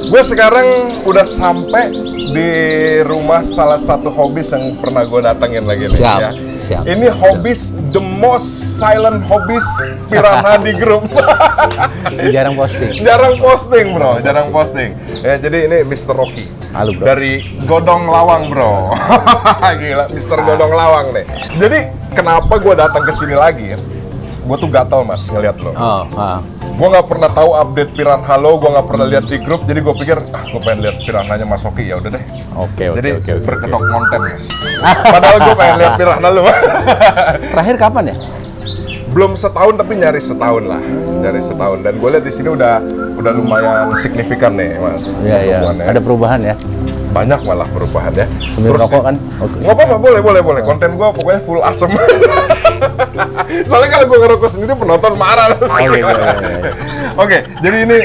Gue sekarang udah sampai di rumah salah satu hobis yang pernah gue datengin lagi nih. Siap, Ya. siap. Ini hobis the most silent hobis Piranha di grup. Jarang posting. Jarang posting bro, jarang posting. Ya, jadi ini Mr. Rocky. Halo bro. Dari Godong Lawang bro. Gila, Mr. Godong Lawang nih. Jadi kenapa gue datang ke sini lagi? Gue tuh gatel mas ngeliat lo. Gue nggak pernah tahu update Piranha lo, gue nggak pernah lihat di grup, jadi gue pikir gue pengen lihat Piranhanya Mas Oki, ya udah deh. Oke. Jadi berkedok konten mas. Padahal gue pengen lihat Piranha lo. Terakhir kapan ya? Belum setahun tapi nyaris setahun lah, nyaris setahun. Dan gue lihat di sini udah lumayan signifikan nih mas. Iya. Pertumbuhannya. Ada perubahan ya? Banyak malah perubahan ya. Sambil rokok kan? Nggak apa-apa, boleh. Konten gue pokoknya full asem. Soalnya kalau gue ngerokok sendiri penonton marah. Oke, jadi ini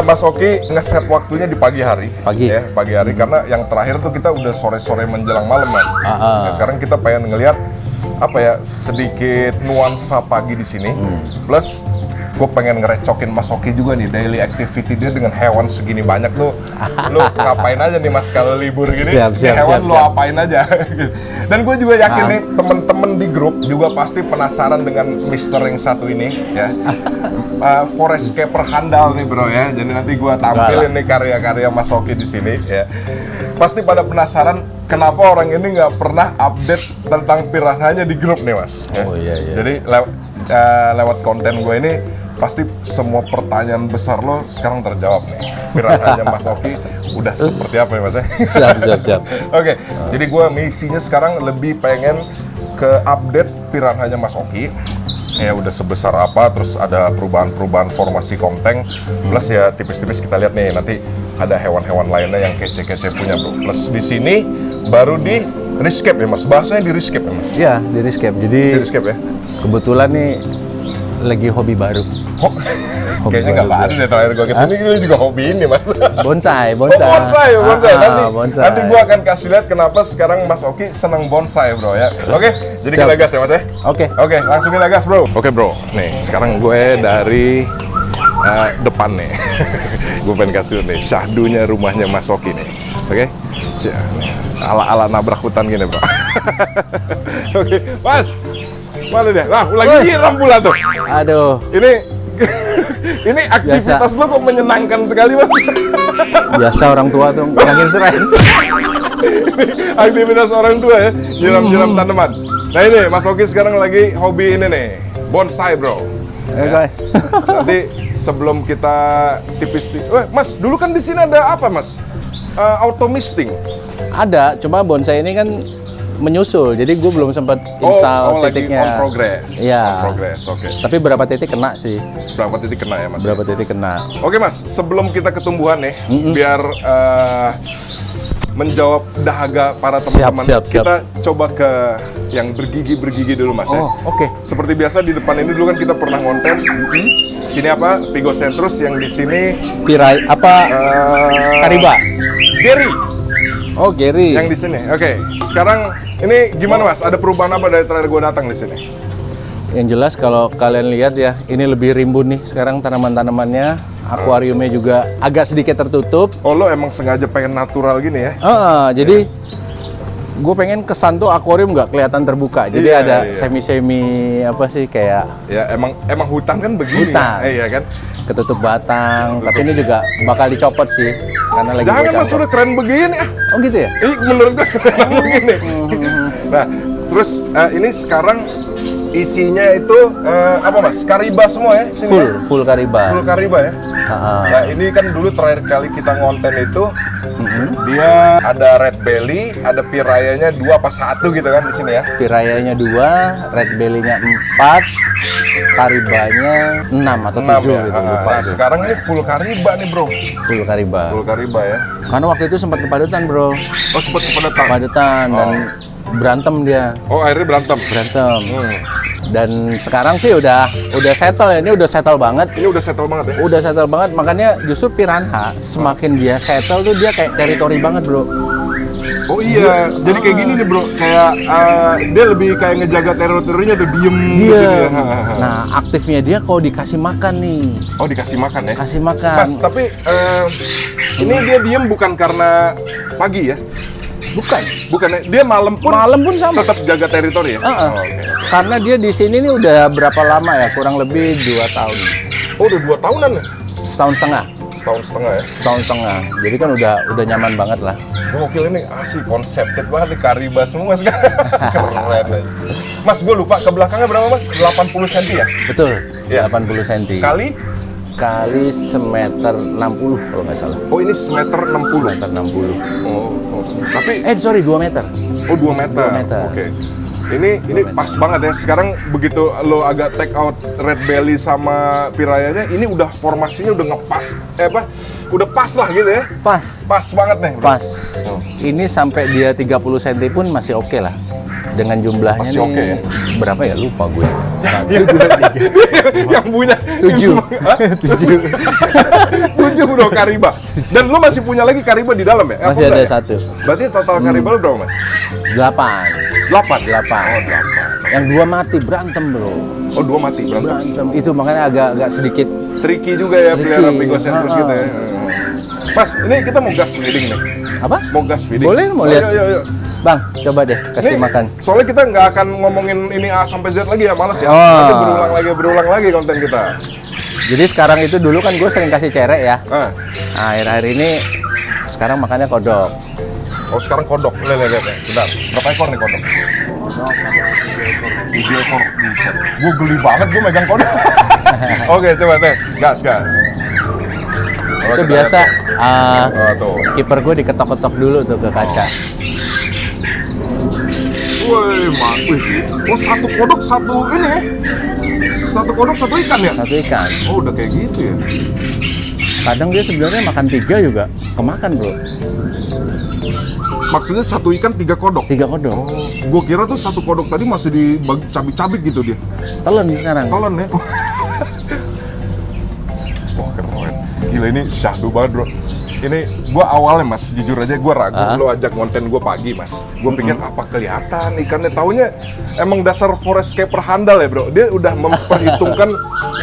Mas Oki ngeset waktunya di pagi hari. Pagi hari karena yang terakhir tuh kita udah sore-sore menjelang malam mas. Nah, sekarang kita pengen ngelihat apa ya sedikit nuansa pagi di sini. Plus gue pengen ngerecokin Mas Oki juga nih daily activity dia dengan hewan segini banyak tuh. Lu ngapain aja nih mas kalau libur gini? Hewan lu apain aja? Dan gue juga yakin nih temen-temen di grup juga pasti penasaran dengan Mister yang satu ini ya. Forescaper handal nih bro ya. Jadi nanti gue tampilin nih karya-karya Mas Oki di sini ya. Pasti pada penasaran kenapa orang ini nggak pernah update tentang piranhanya di grup nih mas. Oh iya. Jadi lewat konten gue ini pasti semua pertanyaan besar lo sekarang terjawab nih. Piranhanya Mas Oki udah seperti apa ya mas ya? Siap. Oke, jadi gue misinya sekarang lebih pengen ke update piranhanya Mas Oki. Ya udah sebesar apa, terus ada perubahan-perubahan formasi konteng. Plus ya tipis-tipis kita lihat nih nanti ada hewan-hewan lainnya yang kece-kece punya bro. Plus di sini baru di rescape ya mas, bahasanya di rescape ya mas? Iya, di rescape. Jadi Di rescape ya? kebetulan nih lagi hobi baru. Kayaknya nggak baru deh terakhir gue kesini, ini juga hobi ini mas. Bonsai. Bonsai. Bonsai. Nanti gue akan kasih lihat kenapa sekarang Mas Oki seneng bonsai bro ya. Oke, jadi kita gas ya mas ya? Oke, langsung kita gas bro. Oke bro, nih sekarang gue dari depan nih. Gue pengen kasih lihat nih syahdunya rumahnya Mas Oki nih. Oke, ala-ala nabrak hutan gini bro. Oke, mas. Mana dia? Lah, lagi nyiram pula tuh. Aduh. Ini aktivitas lo kok menyenangkan sekali, Mas. Biasa orang tua tuh ngilangin stres. Aktivitas orang tua ya, nyiram-nyiram tanaman. Nah ini, Mas Oki sekarang lagi hobi ini nih, bonsai bro. Guys. Nanti sebelum kita tipis-tipis, Mas, dulu kan di sini ada apa, Mas? Auto misting. Ada, cuma bonsai ini kan menyusul, jadi gue belum sempat install titiknya. Lagi on progress. Iya. On progress, oke. Tapi berapa titik kena sih? Berapa titik kena ya mas? Berapa titik kena? Oke mas, sebelum kita ketumbuhan nih, biar menjawab dahaga para teman-teman, kita coba ke yang bergigi dulu mas ya. Oke. Seperti biasa di depan ini dulu kan kita pernah konten. Sini apa? Pigocentrus, yang di sini Kariba. Gary. Oh, Gary. Yang di sini. Oke. Sekarang ini gimana mas? Ada perubahan apa dari terakhir gue datang di sini? Yang jelas kalau kalian lihat ya, ini lebih rimbun nih sekarang tanaman-tanamannya. Akuariumnya juga agak sedikit tertutup. Oh, lo emang sengaja pengen natural gini ya? Jadi gue pengen kesan tuh akuarium nggak kelihatan terbuka. Jadi ada semi-semi apa sih kayak. Ya emang hutan kan begini. Hutan. Iya kan? Ketutup batang. Tapi ini juga bakal dicopot sih. Karena lagi jangan mas, udah keren begini. Oh gitu ya? Menurut gue keren begini. Nah, terus ini sekarang isinya itu apa mas? Kariba semua ya? Sini full kariba. Full kariba ya? Nah ini kan dulu terakhir kali kita ngonten itu dia ada red belly, ada pirayanya 2 apa 1 gitu kan di sini ya? Pirayanya 2, red belly-nya 4, karibanya 6 atau 7 ya? gitu. Nah sekarang ini full kariba nih bro. Full kariba. Full kariba ya? Karena waktu itu sempat kepadatan bro. Oh sempat kepadatan? Kepadatan dan berantem dia. Oh akhirnya berantem? Berantem. Dan sekarang sih udah settle ya, ini udah settle banget. Ini udah settle banget ya? Udah settle banget, makanya justru piranha semakin dia settle tuh dia kayak teritori banget bro. Oh iya, jadi kayak gini nih bro, kayak dia lebih kayak ngejaga teritorinya tuh, diem di sini ya. Nah aktifnya dia kalau dikasih makan nih. Oh dikasih makan ya? Kasih makan. Mas, tapi Ini dia diem bukan karena pagi ya? Bukan. Bukan ya? Dia malam pun sama. tetap jaga teritori ya? Heeh. Oh, oke. Karena dia di sini nih udah berapa lama ya? Kurang lebih 2 tahun. Oh, udah 2 tahunan ya? Setahun setengah. Setahun setengah ya? Setahun setengah. Jadi kan udah nyaman banget lah. Gokil ini, asli konsepted banget nih, Kariba semua sekarang. Keren aja. Mas, gue lupa, ke belakangnya berapa mas? 80 cm ya? Betul. Ya. 80 cm. Kali semeter 60 kalau nggak salah. Oh, ini semeter 60? Semeter 60. Oh. Tapi, sorry 2 meter. oh 2 meter? 2 meter. Oke. Ini pas banget ya. Sekarang begitu lo agak take out red belly sama pirayanya, ini udah formasinya udah ngepas. Udah pas lah gitu ya. Pas. Pas banget nih. Bro. Pas. Ini sampai dia 30 cm pun masih oke lah. Dengan jumlahnya Masih nih, oke ya? berapa ya? Lupa gue. Yang punya 7. 7 bro Kariba. Dan lu masih punya lagi Kariba di dalam ya? Masih Apa ada enggak ya? 1. Berarti total Kariba lu berapa mas? 8. 8. Yang 2 mati berantem bro. Oh 2 mati berantem. Itu makanya agak sedikit Tricky juga ya Tricky. pelihara Pigocentrus gitu ya. Mas, ini kita mau gas feeding nih. apa? Mau gas feeding. Boleh, mau lihat. Yuk. Bang, coba deh kasih Ini, makan. soalnya kita nggak akan ngomongin ini A sampai Z lagi ya, males ya. Oh. Nanti berulang lagi konten kita. Jadi sekarang itu dulu kan gue sering kasih cerek ya. Ah. Nah, akhir-akhir ini sekarang makannya kodok. Oh sekarang kodok. Lihat. Bentar. Berapa ekor nih kodok? 7 ekor. Gue geli banget gue megang kodok. Oke, coba tes. Gas. Oh, Itu kita biasa lihat. Oh, tuh. kiper gue diketok-ketok dulu tuh ke kaca. Woi, mantap. Oh, satu kodok satu ini ya. Satu kodok satu ikan ya? Satu ikan. Oh, udah kayak gitu ya. Kadang dia sebenarnya makan 3 juga kemakan bro. Maksudnya satu ikan 3 kodok? 3 kodok. Oh, gue kira tuh satu kodok tadi masih dicabik-cabik gitu dia. Telan sekarang. Telan ya. Wah, keren. Gila ini syahdu banget bro. Ini gue awalnya mas, jujur aja gue ragu lo ajak konten gue pagi mas. Gue pikir apa kelihatan ikannya, taunya emang dasar forescaper handal ya bro. Dia udah memperhitungkan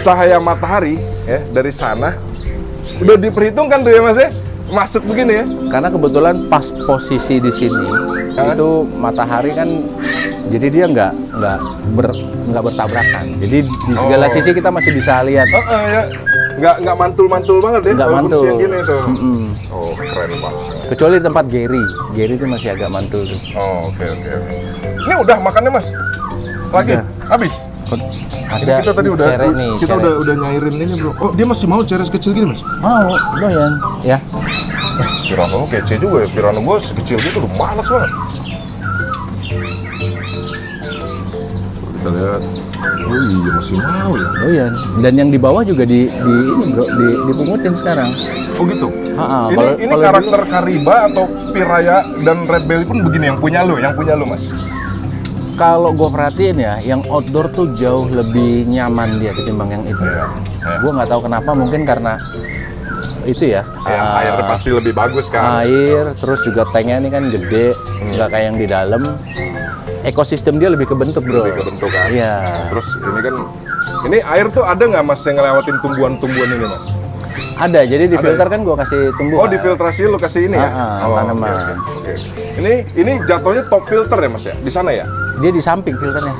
cahaya matahari ya dari sana. Udah diperhitungkan tuh ya mas ya, masuk begini ya. Karena kebetulan pas posisi di sini itu matahari kan, jadi dia nggak bertabrakan. Jadi di segala sisi kita masih bisa lihat. Ya. Nggak mantul-mantul banget ya. Nggak walaupun mantul. siang gini tuh. Oh keren banget. Kecuali tempat Gary itu masih agak mantul tuh. Oh oke. Ini udah makannya mas? Lagi? Udah. Habis? Ada Ini kita tadi udah cere nih, kita cere. udah nyairin ini bro. Oh dia masih mau cere kecil gini mas? Mau, doyan ya. Pirano lu kece juga ya. Pirano gua sekecil gitu udah malas banget. Kita lihat. Oh iya masih mau ya. Doyan. Dan yang di bawah juga di ini bro, dipungutin sekarang. Oh gitu. Ini kalau karakter Kariba atau Piraya dan Red Belly pun begini yang punya lu mas. Kalau gue perhatiin ya, yang outdoor tuh jauh lebih nyaman dia ketimbang yang itu. Iya. Gue nggak tahu kenapa, mungkin karena itu ya. Airnya pasti lebih bagus kan. Air, terus juga tanknya ini kan gede, nggak kayak yang di dalam. Ekosistem dia lebih kebentuk bro. Lebih kebentuk kan. Iya. Terus ini kan, ini air tuh ada nggak mas yang ngelewatin tumbuhan-tumbuhan ini mas? Ada, jadi di filter kan gue kasih tumbuhan. Oh difiltrasi lu kasih ini ya? Tanaman. Oke. Ini jatuhnya top filter ya mas ya? Di sana ya? Dia di samping filternya.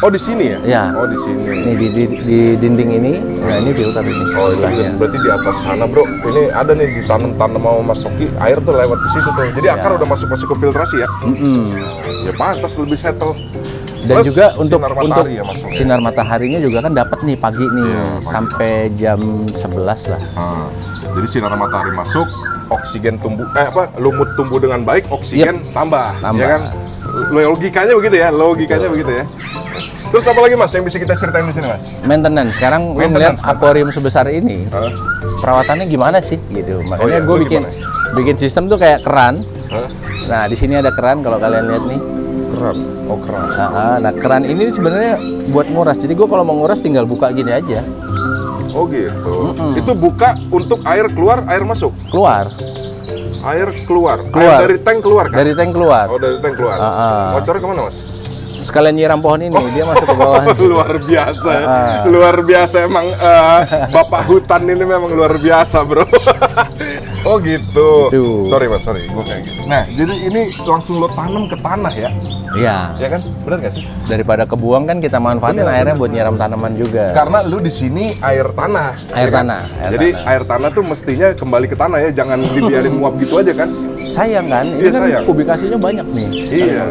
Oh di sini ya? Iya. Oh di sini. Nih di dinding ini, nah ini filter ini. Oh itu sebelahnya. berarti di atas sana bro. Ini ada nih ditanam mau Mas Oki, air tuh lewat ke situ tuh. Jadi akar udah masuk ke filtrasi ya? Ya pantas lebih settle. Dan Plus, juga untuk sinar matahari ya, Mas Oki? sinar mataharinya juga kan dapat nih pagi nih Iya, pagi. sampai jam 11 lah. Jadi sinar matahari masuk, oksigen tumbuh, lumut tumbuh dengan baik, oksigen tambah, Tambah. ya kan? Logikanya begitu ya, begitu ya. Terus apa lagi mas yang bisa kita ceritain di sini mas? Maintenance. Sekarang lu Maintenance, ngeliat akuarium sebesar ini, perawatannya gimana sih gitu. Makanya iya, gue lu bikin sistem tuh kayak keran. Hah? Nah di sini ada keran kalau kalian lihat nih. Keran, oh keran. Nah keran ini sebenarnya buat nguras. Jadi gue kalau mau nguras tinggal buka gini aja. Oh gitu. Itu buka untuk air keluar, air masuk. Keluar. Air keluar. Keluar. Air dari tank keluar kan? Dari tank keluar. Oh dari tank keluar. Bocornya kemana mas? sekalian nyiram pohon ini, dia masuk ke bawah. Luar biasa ya. Luar biasa emang bapak hutan ini memang luar biasa bro. Oh gitu. Tuh. Sorry mas, sorry, gue kayak gitu. Nah, jadi ini langsung lo tanam ke tanah ya? Iya. Ya kan? Benar nggak sih? Daripada kebuang kan kita manfaatin airnya buat nyiram tanaman juga. Karena lu di sini air tanah. Air ya kan? tanah. Jadi air tanah tuh mestinya kembali ke tanah ya, jangan dibiarin nguap gitu aja kan? Sayang kan? Ini Iya, kan sayang. kubikasinya banyak nih. Iya.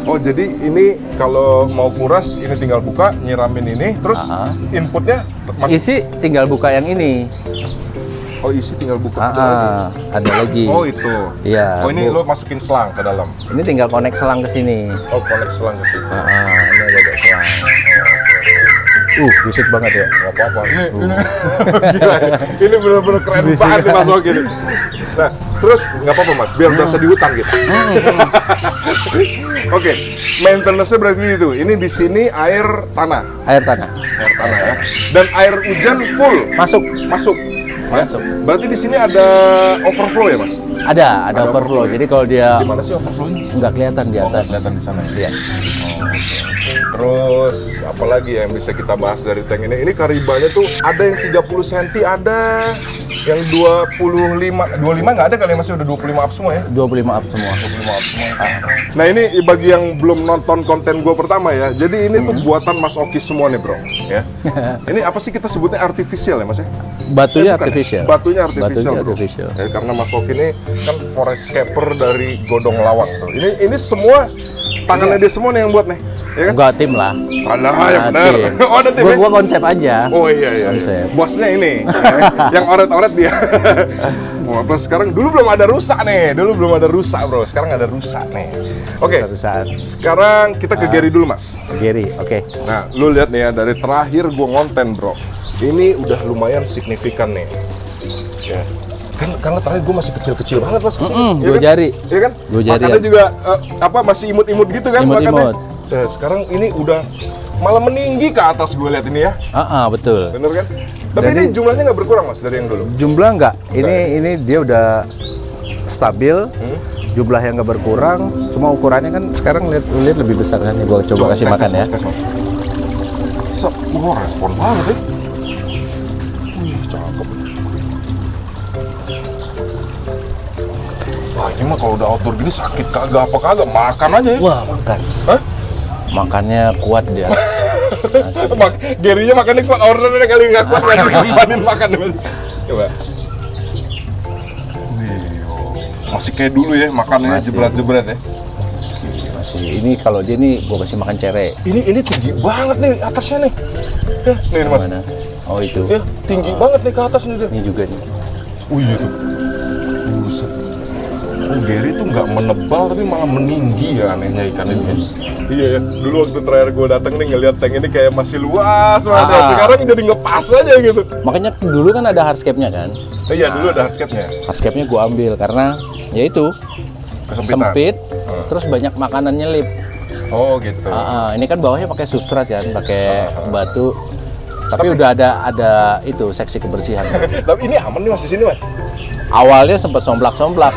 Oh jadi ini kalau mau kuras ini tinggal buka, nyiramin ini, terus inputnya masih. Isi tinggal buka yang ini. Oh isi tinggal buka. itu aja. Ada lagi. Oh itu. Iya. Oh ini lo masukin selang ke dalam. Ini tinggal connect selang ke sini. Oh connect selang ke situ. Ini ada selang. Buset banget ya. Gak apa-apa. Ini gila. Ini benar-benar keren banget nih Mas Oki. Nah, terus nggak apa-apa Mas, biar berasa di hutan gitu. Oke, maintenance-nya berarti itu. Ini di sini air tanah. Air tanah. Air tanah ya. Dan air hujan full Masuk. masuk. Masuk. Berarti di sini ada overflow ya Mas? Ada overflow. overflow ya? Jadi kalau dia Di mana sih overflow-nya? nggak kelihatan di atas. Kelihatan di sana ya. Iya. Terus apalagi yang bisa kita bahas dari tank ini? Ini karibanya tuh ada yang 30 cm, ada yang 25 nggak ada kali ya, masih udah 25 up semua ya? 25 up semua. 25 up semua. Nah ini bagi yang belum nonton konten gue pertama ya, jadi ini tuh buatan Mas Oki semua nih bro ya. Ini apa sih kita sebutnya artificial ya Mas ya? Batunya Bukan ya? artificial. Batunya artificial, Batunya bro. artificial. Ya, karena Mas Oki ini kan forescaper dari Godong Lawang tuh. Ini semua tangannya dia semua nih yang buat nih. Ya kan? Enggak tim lah. Alah, yang Nah, benar. tim. Oh, ada tim. ya? Gua konsep aja. Oh iya. Konsep. Bosnya ini. Yang oret-oret dia. Wah, plus sekarang dulu belum ada rusak nih. Dulu belum ada rusak, Bro. Sekarang ada rusak nih. Oke. Perusahaan. Sekarang kita ke Gary dulu, Mas. Gary, oke. Nah, lu lihat nih ya, dari terakhir gua ngonten, Bro. Ini udah lumayan signifikan nih. Ya. Kan karena terakhir gue masih kecil-kecil banget Mas kesini. Dua jari. Iya kan? Dua jari Makannya ya. juga masih imut-imut gitu kan Imut-imut. makannya. Sekarang ini udah malah meninggi ke atas gue lihat ini ya. Betul. Bener kan? Tapi Dan ini jumlahnya nggak berkurang Mas dari yang dulu. Jumlah enggak. Ini dia udah stabil. Jumlah yang nggak berkurang. Cuma ukurannya kan sekarang lihat lebih besar kan. Gua coba kasih makan ya. Tes, Mas. Wah, respon banget ya. Wih, cakep. Wah, ini mah kalau udah outdoor gini sakit kagak apa kagak, makan aja ya. Wah, makan. Hah? Makannya kuat dia. Gerinya makannya kuat, ordernya kali nggak kuat nggak dikembangin makan Mas. Coba. Masih kayak dulu ya makannya Masih. jebret-jebret ya. Masih ini kalau dia nih gua kasih makan cere. Ini tinggi banget nih atasnya nih. Ya, nih Mas. Mana? Oh itu. Ya, tinggi banget nih ke atas nih dia. Ini juga nih. Iya tuh. Buset. Oh, Gary tuh nggak menebal tapi malah meninggi ya anehnya ikan ini. Iya ya. Dulu waktu terakhir gue datang nih ngeliat tank ini kayak masih luas banget. Ya. Sekarang jadi ngepas aja gitu. Makanya dulu kan ada hardscape-nya kan. Iya dulu ada hardscape-nya. Hardscape-nya gua ambil karena ya itu Kesempitan. sempit, terus banyak makanan nyelip. Oh gitu. Ini kan bawahnya pakai substrat kan, pakai batu. Tapi udah ada itu seksi kebersihan. Tapi ini aman nih Mas di sini Mas. Awalnya sempat somplak-somplak.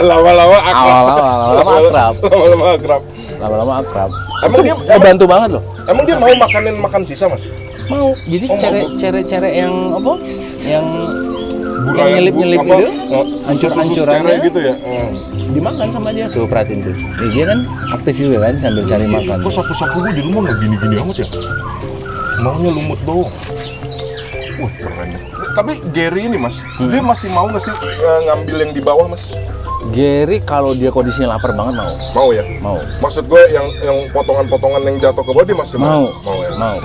Lama-lama akrab. Lama-lama akrab. Lama-lama akrab. Lama-lama akrab. Emang dia Bantu banget loh. emang dia mau makan sisa Mas? Mau. Jadi Oh, cere-cere yang apa? Yang Burai, nyelip-nyelip apa, gitu. susu-susu Hancur-hancurannya cere gitu ya. dimakan sama dia. Tuh perhatiin tuh. Dia kan aktif juga kan sambil cari makan. Kok sapu-sapu gue di rumah nggak gini-gini amat ya? Maunya lumut doang. Wah keren ya. Tapi Gary ini Mas, dia masih mau nggak sih ngambil yang di bawah Mas? Gary kalau dia kondisinya lapar banget mau. Mau ya? Mau. Maksud gue yang potongan-potongan yang jatuh ke bawah dia masih mau? Mau ya? Mau.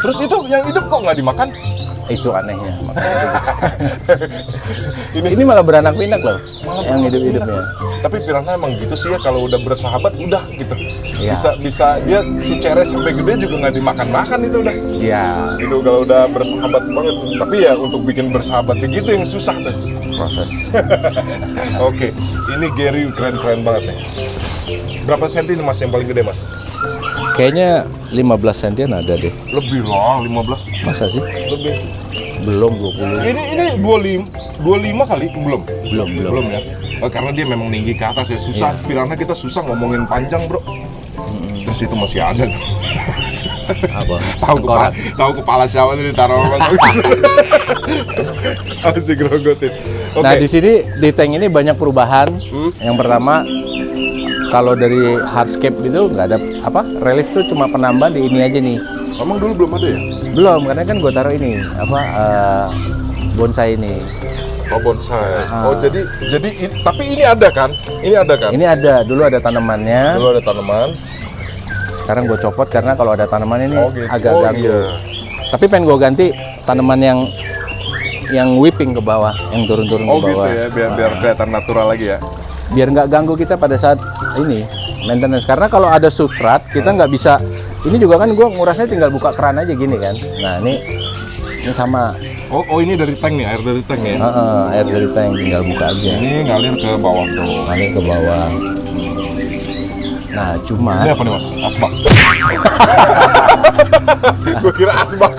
Terus itu yang hidup kok nggak dimakan? Itu anehnya. Ini malah beranak pinak loh. Yang hidup-hidupnya. Tapi piranha emang gitu sih ya, kalau udah bersahabat udah gitu. Iya. Bisa dia si cere sampai gede juga nggak dimakan-makan itu udah. Iya. Itu kalau udah bersahabat banget. Tapi ya untuk bikin bersahabat kayak gitu yang susah tuh. Proses. Oke, ini Gary keren-keren banget nih. Berapa senti ini Mas yang paling gede Mas? Kayaknya 15 sentian ada deh. Lebih lah, 15. Masa sih? Lebih. Belum 20. Ini 25 kali? Belum Belum. ya? Oh, karena dia memang tinggi ke atas ya, susah. Piranha kita susah ngomongin panjang bro. di situ masih ada. Apa? Tahu kepala siapa tuh ditaruh Mas Oki. Masih grogotin. Oke. Nah, di sini di tank ini banyak perubahan. Yang pertama, kalau dari hardscape itu nggak ada apa, relief tuh cuma penambah di ini aja nih. Emang dulu belum ada ya? Belum, karena kan gue taruh ini apa bonsai ini. Oh, bonsai. Oh, jadi tapi ini ada kan? Ini ada kan? Ini ada, dulu ada tanamannya. Dulu ada tanaman. Sekarang gue copot karena kalau ada tanaman ini gitu. agak ganggu. Iya. Tapi pengen gue ganti tanaman yang whipping ke bawah, yang turun-turun ke Gitu bawah. ya, biar kelihatan natural lagi ya. Biar nggak ganggu kita pada saat ini maintenance. Karena kalau ada substrat kita nggak bisa. Ini juga kan gue ngurasnya tinggal buka keran aja gini kan. Nah ini sama. Oh ini dari tank nih, air dari tank ya? Air dari tank tinggal buka aja. Ini ngalir ke bawah tuh. Ngalir ke bawah. Nah cuma. Ini apa nih Mas? Asbak. Gue kira asbak.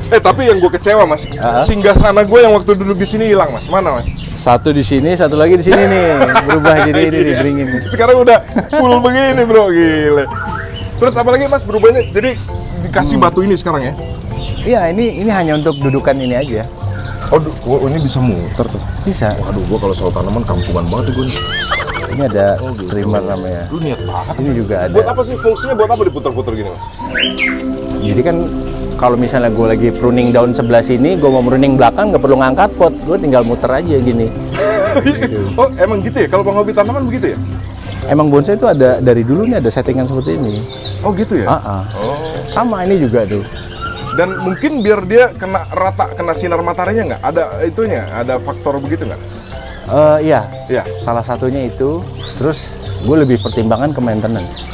Tapi yang gue kecewa Mas, singgasana gue yang waktu duduk di sini hilang Mas. Mana Mas? Satu di sini, satu lagi di sini nih. Berubah jadi ini dibringin. Sekarang udah full begini bro, gile. Terus apa lagi Mas berubahnya? Jadi dikasih batu ini sekarang ya? Iya, ini hanya untuk dudukan ini aja. Oh, ini bisa muter tuh. Bisa. Aduh, gue kalau soal tanaman kampungan banget gue nih. Ini ada trimmer namanya. Lu niat banget. Ini juga ada. Buat apa sih fungsinya? Buat apa diputer-puter gini Mas? Jadi kan kalau misalnya gue lagi pruning daun sebelah sini, gue mau pruning belakang nggak perlu ngangkat pot, gue tinggal muter aja gini. Gitu. Oh emang gitu ya? Kalau Bang Hobi tanaman begitu ya? Emang bonsai itu ada dari dulu nih ada settingan seperti ini. Oh gitu ya? Oh. Sama ini juga tuh. Dan mungkin biar dia kena rata, kena sinar mataharinya nggak? Ada itunya, ada faktor begitu nggak? Iya. Iya. Salah satunya itu. Terus gue lebih pertimbangan ke maintenance.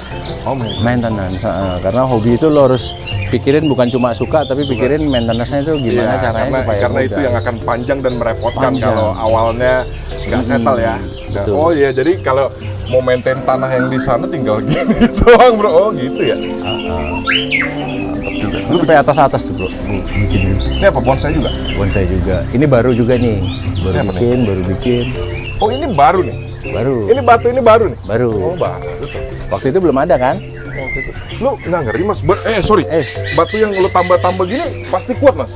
Oh, maintenance. Karena hobi itu lo harus pikirin bukan cuma suka, tapi pikirin maintenance-nya itu gimana caranya supaya karena mudah. itu yang akan panjang dan merepotkan kalau awalnya nggak settle ya. Betul. Oh iya, jadi kalau mau maintain tanah yang di sana tinggal gini doang bro. Oh gitu ya. Lu sampai atas tuh bro. Bikin Ini apa bonsai juga? bonsai juga. Ini baru juga nih. Baru bikin. Oh ini baru nih. Baru. Ini batu ini baru nih. Baru. Oh baru tuh. Waktu itu belum ada kan? Lu nggak ngeri mas? Sorry. Batu yang lu tambah-tambah gini pasti kuat mas.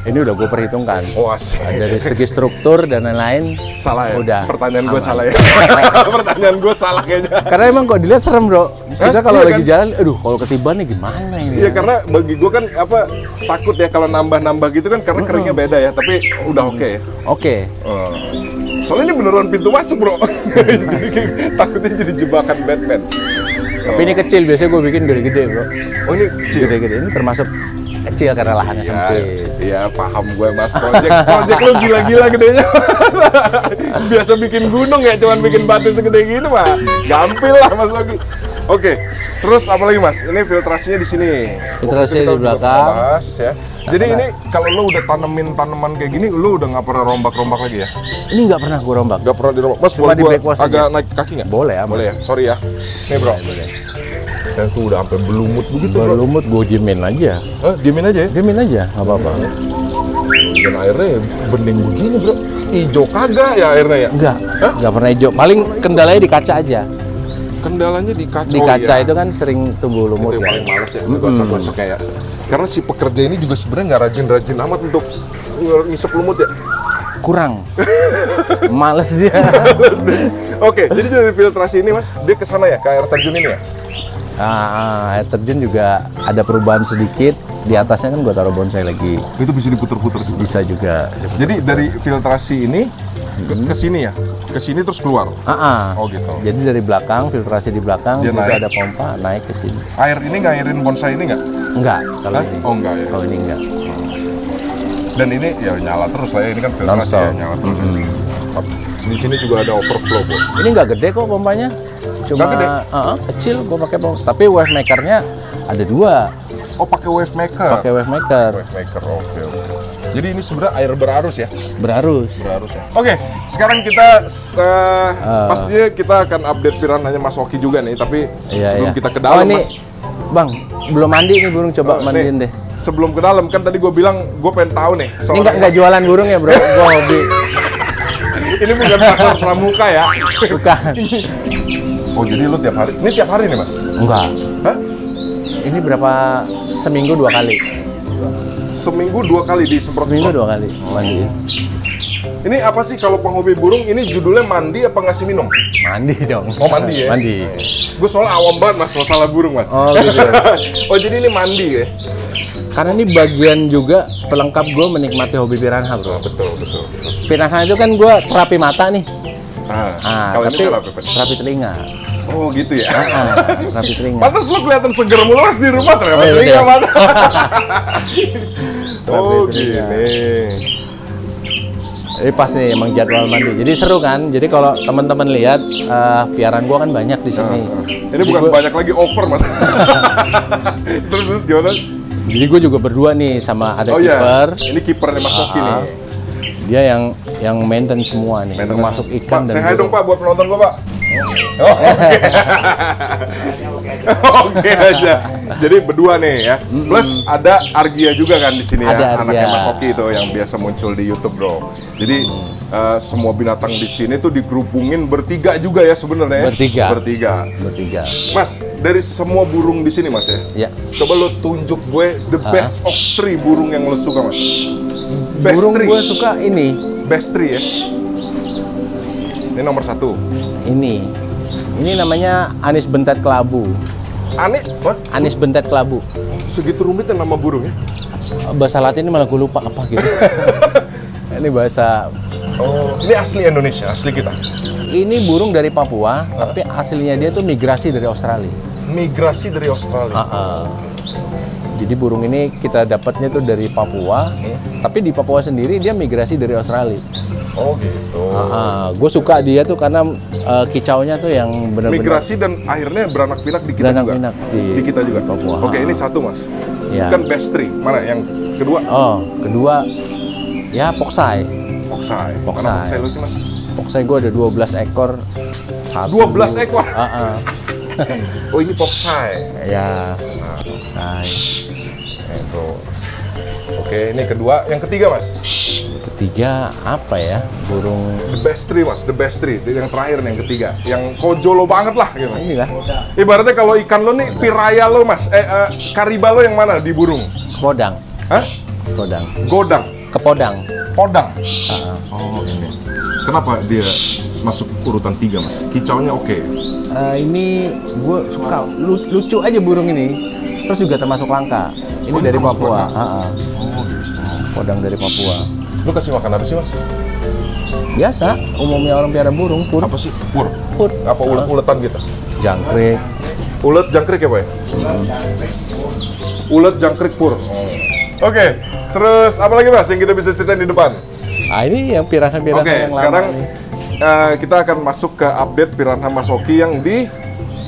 Ini udah gue perhitungkan. Oh asik. Dari segi struktur dan lain-lain. Salah ya? Udah. Pertanyaan gue salah ya? Pertanyaan gue salah kayaknya. Karena emang kok dilihat serem bro. Kita kalau Iya lagi kan? jalan, aduh kalau ketiban nih gimana ini? Iya karena bagi gue kan takut ya kalau nambah-nambah gitu kan karena keringnya beda ya. Tapi udah oke ya. Oke. Soalnya ini beneran pintu masuk bro. Takutnya jadi jebakan Batman. Tapi ini kecil, biasanya gue bikin gede-gede bro. Oh ini kecil. Gede-gede, ini termasuk kecil karena lahannya sempit. Iya paham gue mas. Project lu gila-gila gedenya. Biasa bikin gunung ya, cuman bikin batu segede gini mah. Gampil lah mas Oki. Oke, terus apa lagi mas? Ini filtrasinya di sini. Filtrasinya Kita di belakang. bahas, ya. Jadi ini kalau lu udah tanemin tanaman kayak gini, lu udah nggak pernah rombak-rombak lagi ya? Ini nggak pernah gue rombak. Nggak pernah dirombak. Mas, Cuma boleh di gua backwash agak aja. naik kaki nggak? Boleh ya. Boleh ya. Sorry ya. Nih bro. Dan tuh udah sampai belumut begitu bro. Berlumut gue diemin aja. Diemin aja ya. Diemin aja, nggak apa-apa. Dan airnya ya bening begini bro. Ijo kagak ya airnya ya? Nggak pernah hijau. Paling kendalanya di kaca aja. Kendalanya di kaca. Di kaca itu kan sering tumbuh lumut Itu yang kan. paling males ya, gosok-gosoknya ya. Karena si pekerja ini juga sebenarnya nggak rajin-rajin amat untuk ngisep lumut ya. Kurang. Males dia. Oke, jadi dari filtrasi ini mas, dia ke sana ya, ke air terjun ini ya? Air terjun juga ada perubahan sedikit. Di atasnya kan gue taruh bonsai lagi. Itu bisa diputer-puter juga? Bisa juga. Jadi dari filtrasi ini ke sini ya? Ke sini terus keluar? Oh gitu. Jadi dari belakang, filtrasi di belakang, Dia juga naik. ada pompa, naik ke sini. Air ini ngairin bonsai ini nggak? Enggak, kalau Hah? ini. Oh enggak ya? Kalau ini enggak. Dan ini ya nyala terus lah ya, ini kan filtrasi Non-stop. ya, nyala terus. Di sini juga ada overflow kok. Ini enggak gede kok pompanya. Cuma Nggak gede? kecil gue pakai pompa. Tapi wave makernya ada 2. Oh pakai wave maker? Pakai wave maker. Wave maker, oke. Jadi ini sebenarnya air berarus ya? Berarus. Berarus ya. Oke, sekarang kita pastinya kita akan update piranhanya Mas Oki juga nih, tapi sebelum kita ke dalam ini, Mas. Bang, belum mandi nih burung, coba mandiin nih, deh. Sebelum ke dalam kan tadi gue bilang gue pengen tahu nih. Ini nggak jualan burung ya bro, gue hobi. Ini bukan pasar pramuka ya. Bukan. Oh jadi lu tiap hari? Ini tiap hari nih mas? Enggak. Hah? Ini berapa seminggu 2 kali? Seminggu 2 kali disemprot? Seminggu 2 kali mandiin. Ini apa sih kalau penghobi burung ini judulnya mandi apa ngasih minum? Mandi dong. Oh mandi ya? Mandi. Gue soalnya awam banget mas masalah burung mas. Oh gitu. Oh jadi ini mandi ya? Karena ini bagian juga pelengkap gue menikmati hobi piranha, bro. Betul. Piranha itu kan gue terapi mata nih. Kalau Tapi ini apa? terapi telinga. Oh gitu ya? Terapi telinga. Pantas lu kelihatan seger mulu mas di rumah ternyata iya, telinga betul. mana? Terapi Oh telinga. gini. Ini pas nih emang jadwal mandi. Jadi seru kan. Jadi kalau teman-teman lihat piaraan gue kan banyak di sini. Ini Jadi bukan gua- banyak lagi over mas. terus gimana? Jadi gue juga berdua nih sama ada Oh iya, kiper. ini kipernya Mas Oki nih. Dia yang maintain semua nih, termasuk ikan Pak, dan saya hai dong burung. Pak buat penonton gua Pak. Oh, oke aja. Jadi berdua nih ya. Plus ada Argia juga kan di sini Ada ya, Argia. anaknya Mas Oki itu yang biasa muncul di YouTube bro. Jadi semua binatang di sini tuh digerubungin bertiga juga ya sebenarnya. Bertiga. Mas, dari semua burung di sini Mas ya. Ya. Coba lo tunjuk gue the best of 3 burung yang lo suka Mas. Best Burung 3. gue suka ini. Best 3 ya. Ini nomor 1. Ini namanya anis bentet kelabu. Aneh, what? Anis bentet kelabu. Segitu rumitnya nama burung ya? Bahasa Latin ini malah gue lupa apa gitu. Ini bahasa. Oh, ini asli Indonesia, asli kita. Ini burung dari Papua, tapi aslinya dia tuh migrasi dari Australia. Migrasi dari Australia. Jadi burung ini kita dapatnya tuh dari Papua, tapi di Papua sendiri dia migrasi dari Australia. Oh gitu. Gue suka dia tuh karena kicaunya tuh yang benar-benar Migrasi dan akhirnya beranak pinak di kita Beranak juga. pinak Di kita juga. Papua. Oke, ini 1 Mas. Ya. Kan best 3. Mana yang kedua? Oh, kedua ya Poksai. Poksai. Poksai. Mana Poksai lu sih Mas? Poksai gue ada 12 ekor. 12 ekor? Oh, ini Poksai. Ya. Poksai. Itu. Oke, ini kedua. Yang ketiga Mas? Ketiga apa ya? Burung The best 3 Mas, the best 3. Yang terakhir nih, yang ketiga. Yang kojolo banget lah gitu. ini lah. Ibaratnya kalau ikan lo nih, piraya lo Mas, kariba lo yang mana di burung? Kepodang. Hah? Kepodang. Godang, Kepodang. podang. Oh ini. Kenapa dia masuk urutan 3 Mas? Kicaunya oke. Ini gue suka lucu aja burung ini. Terus juga termasuk langka. Ini Oh, dari termasuk Papua. langka. Podang dari Papua. Lu kasih makan apa sih Mas? Biasa, umumnya orang piara burung, pur, Apa sih? Pur. pur, Apa ulet-uletan gitu? jangkrik. Ulet jangkrik ya Pak? Ulet jangkrik pur. Oke, terus apa lagi Mas yang kita bisa ceritain di depan? Ini yang piranha-piranha Oke, yang sekarang lama nih. kita akan masuk ke update piranha Mas Oki yang di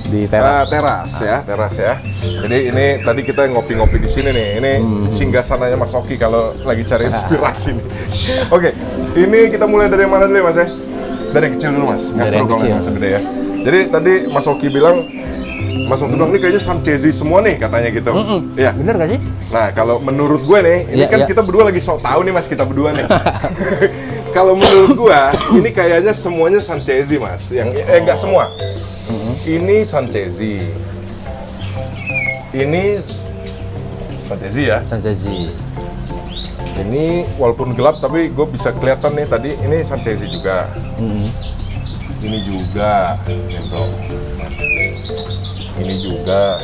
Di teras. teras ya. Jadi ini tadi kita ngopi-ngopi di sini nih. Ini singgasananya Mas Oki kalau lagi cari inspirasi nih. Oke, ini kita mulai dari mana dulu ya Mas ya? Dari kecil dulu Mas. Nggak Dari seru yang kalau kecil. yang segede ya. Jadi tadi Mas Oki bilang ini kayaknya Sanchezi semua nih katanya gitu. Iya. Bener gak sih? Nah, kalau menurut gue nih, ini Iya, kan iya. kita berdua lagi sok tahu nih Mas, kita berdua nih. Kalau menurut gua, ini kayaknya semuanya Sanchezi Mas. Yang enggak semua. Ini Sanchezi. Ini Sanchezi ya. Sanjaji. Ini walaupun gelap tapi gue bisa kelihatan nih tadi ini Sanchezi juga. Ini juga, gitu. Ini juga.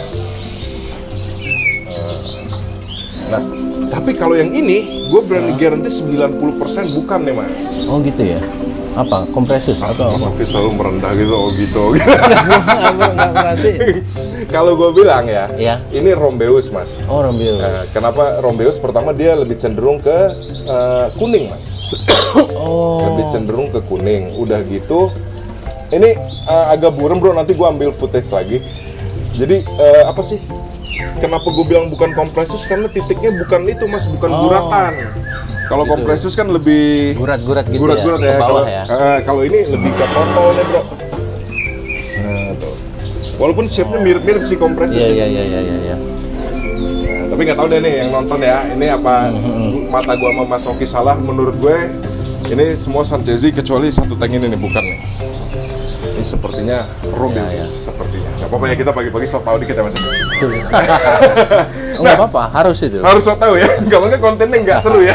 Nah, tapi kalau yang ini, gue berani garanti 90% bukan nih Mas. Oh gitu ya? Apa? Kompresus atau Mas apa? Oki selalu merendah gitu, oh gitu. Nggak berarti. Kalau gue bilang ya, Iya. ini Rombeus Mas. Oh, Romeo. Kenapa Rombeus? Pertama dia lebih cenderung ke kuning Mas. Oh. Lebih cenderung ke kuning. Udah gitu, ini agak buram bro, nanti gue ambil footage lagi. Jadi apa sih? Kenapa gue bilang bukan kompresus? Karena titiknya bukan itu Mas, bukan guratan. Kalau kompresus kan lebih Gurat-gurat gitu gurat-gurat ya? ya. Ke bawah Kalau- ya? kalau ini lebih ke totolnya bro. Nah, tuh. Walaupun shape-nya mirip-mirip si kompresus. Iya, ini. iya. Nah, tapi nggak tahu deh nih yang nonton ya. Ini apa mata gua sama Mas Oki salah? Menurut gue ini semua Sanchezi kecuali satu tank ini nih bukan nih. Ini sepertinya Robin, Ya. sepertinya. Nggak apa-apa ya, kita pagi-pagi sok tahu dikit ya Mas. Betul. Nggak apa-apa, harus itu. Harus sok tahu ya, kalau nggak kontennya nggak seru ya.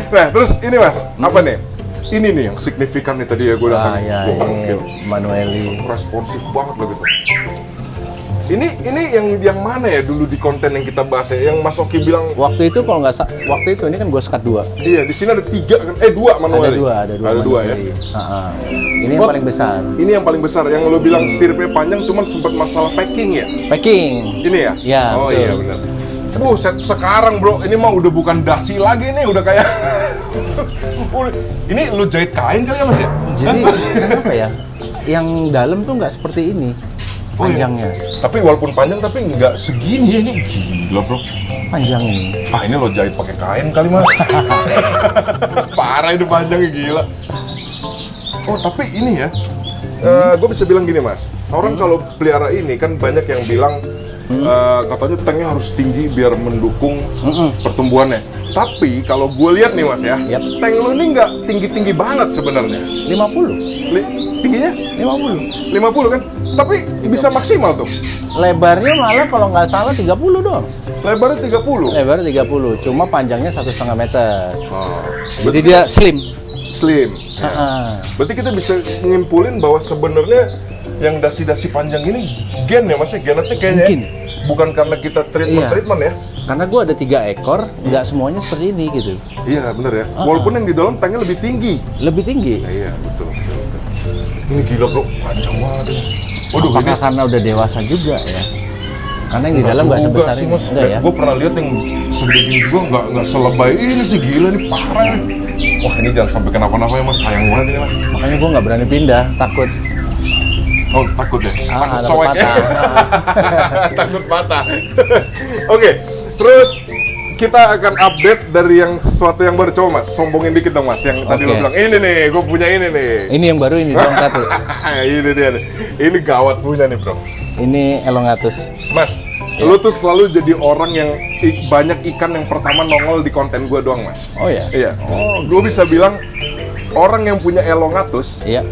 Nah, terus ini Mas, apa nih? Ini nih yang signifikan nih tadi ya gue datang. Ya, Gua ini oke. Manueli. Responsif banget loh gitu. Ini yang mana ya dulu di konten yang kita bahas ya, yang Mas Oki bilang Waktu itu kalau nggak waktu itu ini kan gue sekat 2. iya di sini ada 3 kan, 2 manual. Ada dua ya. Manueli. Ini yang paling besar. Ini yang paling besar, yang lo bilang siripnya panjang, cuman sempat masalah packing ya. Packing. Ini ya? Ya, Oh betul. iya benar. Sekarang bro, ini mah udah bukan dasi lagi nih, udah kayak ini lu jahit kain kali ya Mas ya? Jadi kenapa ya? Yang dalam tuh nggak seperti ini Oh, iya. panjangnya. Tapi walaupun panjang tapi nggak segini ya, ini gila bro. Panjang ini. Ah ini lo jahit pakai kain kali Mas. Parah itu panjangnya gila. Oh tapi ini ya, gue bisa bilang gini Mas. Orang kalau pelihara ini kan banyak yang bilang katanya tanknya harus tinggi biar mendukung pertumbuhannya. Tapi kalau gue lihat nih Mas ya, Yap. tank lo ini nggak tinggi-tinggi banget sebenarnya. 50. Tingginya 50. 50 kan? Tapi bisa maksimal tuh. Lebarnya malah kalau nggak salah 30 doang. Lebarnya 30. Lebar 30, cuma panjangnya 1,5 meter. Oh, Jadi dia slim. slim. Ya. Heeh. Berarti kita bisa nyimpulin bahwa sebenarnya yang dasi-dasi panjang ini gen ya Mas ya? Genetik kayaknya. Mungkin. Ya? Bukan karena kita treatment ya? Karena gue ada 3 ekor, nggak semuanya seperti ini gitu. Iya bener ya. Walaupun yang di dalam tanknya lebih tinggi. Lebih tinggi. Iya betul. Ini gila bro, panjang banget ini. Waduh Apakah ini karena udah dewasa juga ya? Karena yang di dalam nggak juga sebesar sih ini. Mas. Enggak ya? Gue pernah lihat yang segede gini juga nggak selebay ini sih, gila nih parah nih. Wah ini jangan sampai kenapa-napa ya Mas, sayang banget ini Mas. Makanya gue nggak berani pindah, takut. Oh takut ya? Takut takut sobek ya? patah. Takut patah. Oke, terus kita akan update dari yang sesuatu yang baru. Coba Mas, sombongin dikit dong Mas, yang tadi lo Oke. bilang, ini nih, gue punya ini nih. Ini yang baru ini dong satu. Ini dia nih. Ini gawat punya nih bro. Ini elongatus. Mas, lu tuh selalu jadi orang yang banyak ikan yang pertama nongol di konten gue doang Mas. Oh ya? Iya, gue bisa bilang orang yang punya elongatus Iya.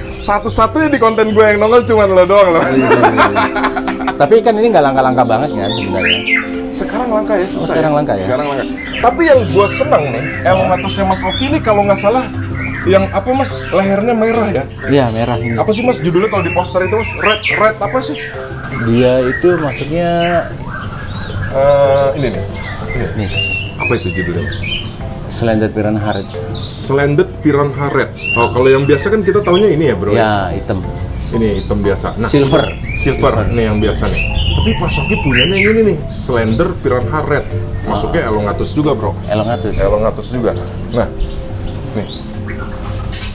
satu-satunya di konten gue yang nongol cuma lo doang loh. Tapi ikan ini nggak langka-langka banget kan sebenarnya. Sekarang langka ya, susah. sekarang langka ya? Sekarang langka. Tapi yang gue senang nih, elongatusnya Mas Oki ini kalau nggak salah yang apa Mas, lehernya merah ya? Iya, merah ini. Apa sih Mas judulnya kalau di poster itu Mas? Red apa sih? Dia itu maksudnya Ini nih. Ini. nih, Apa itu judulnya Mas? Slender Piranha Red. Slanted Piranha Red. Oh, kalau yang biasa kan kita taunya ini ya, Bro. Ya, hitam. Ini hitam biasa. Nah, Silver. Silver. Nih yang biasa nih. Tapi Mas Oki punyanya yang ini nih, Slender Piranha Red. Masuknya elongatus juga, Bro. Elongatus. Elongatus juga. Nah, nih.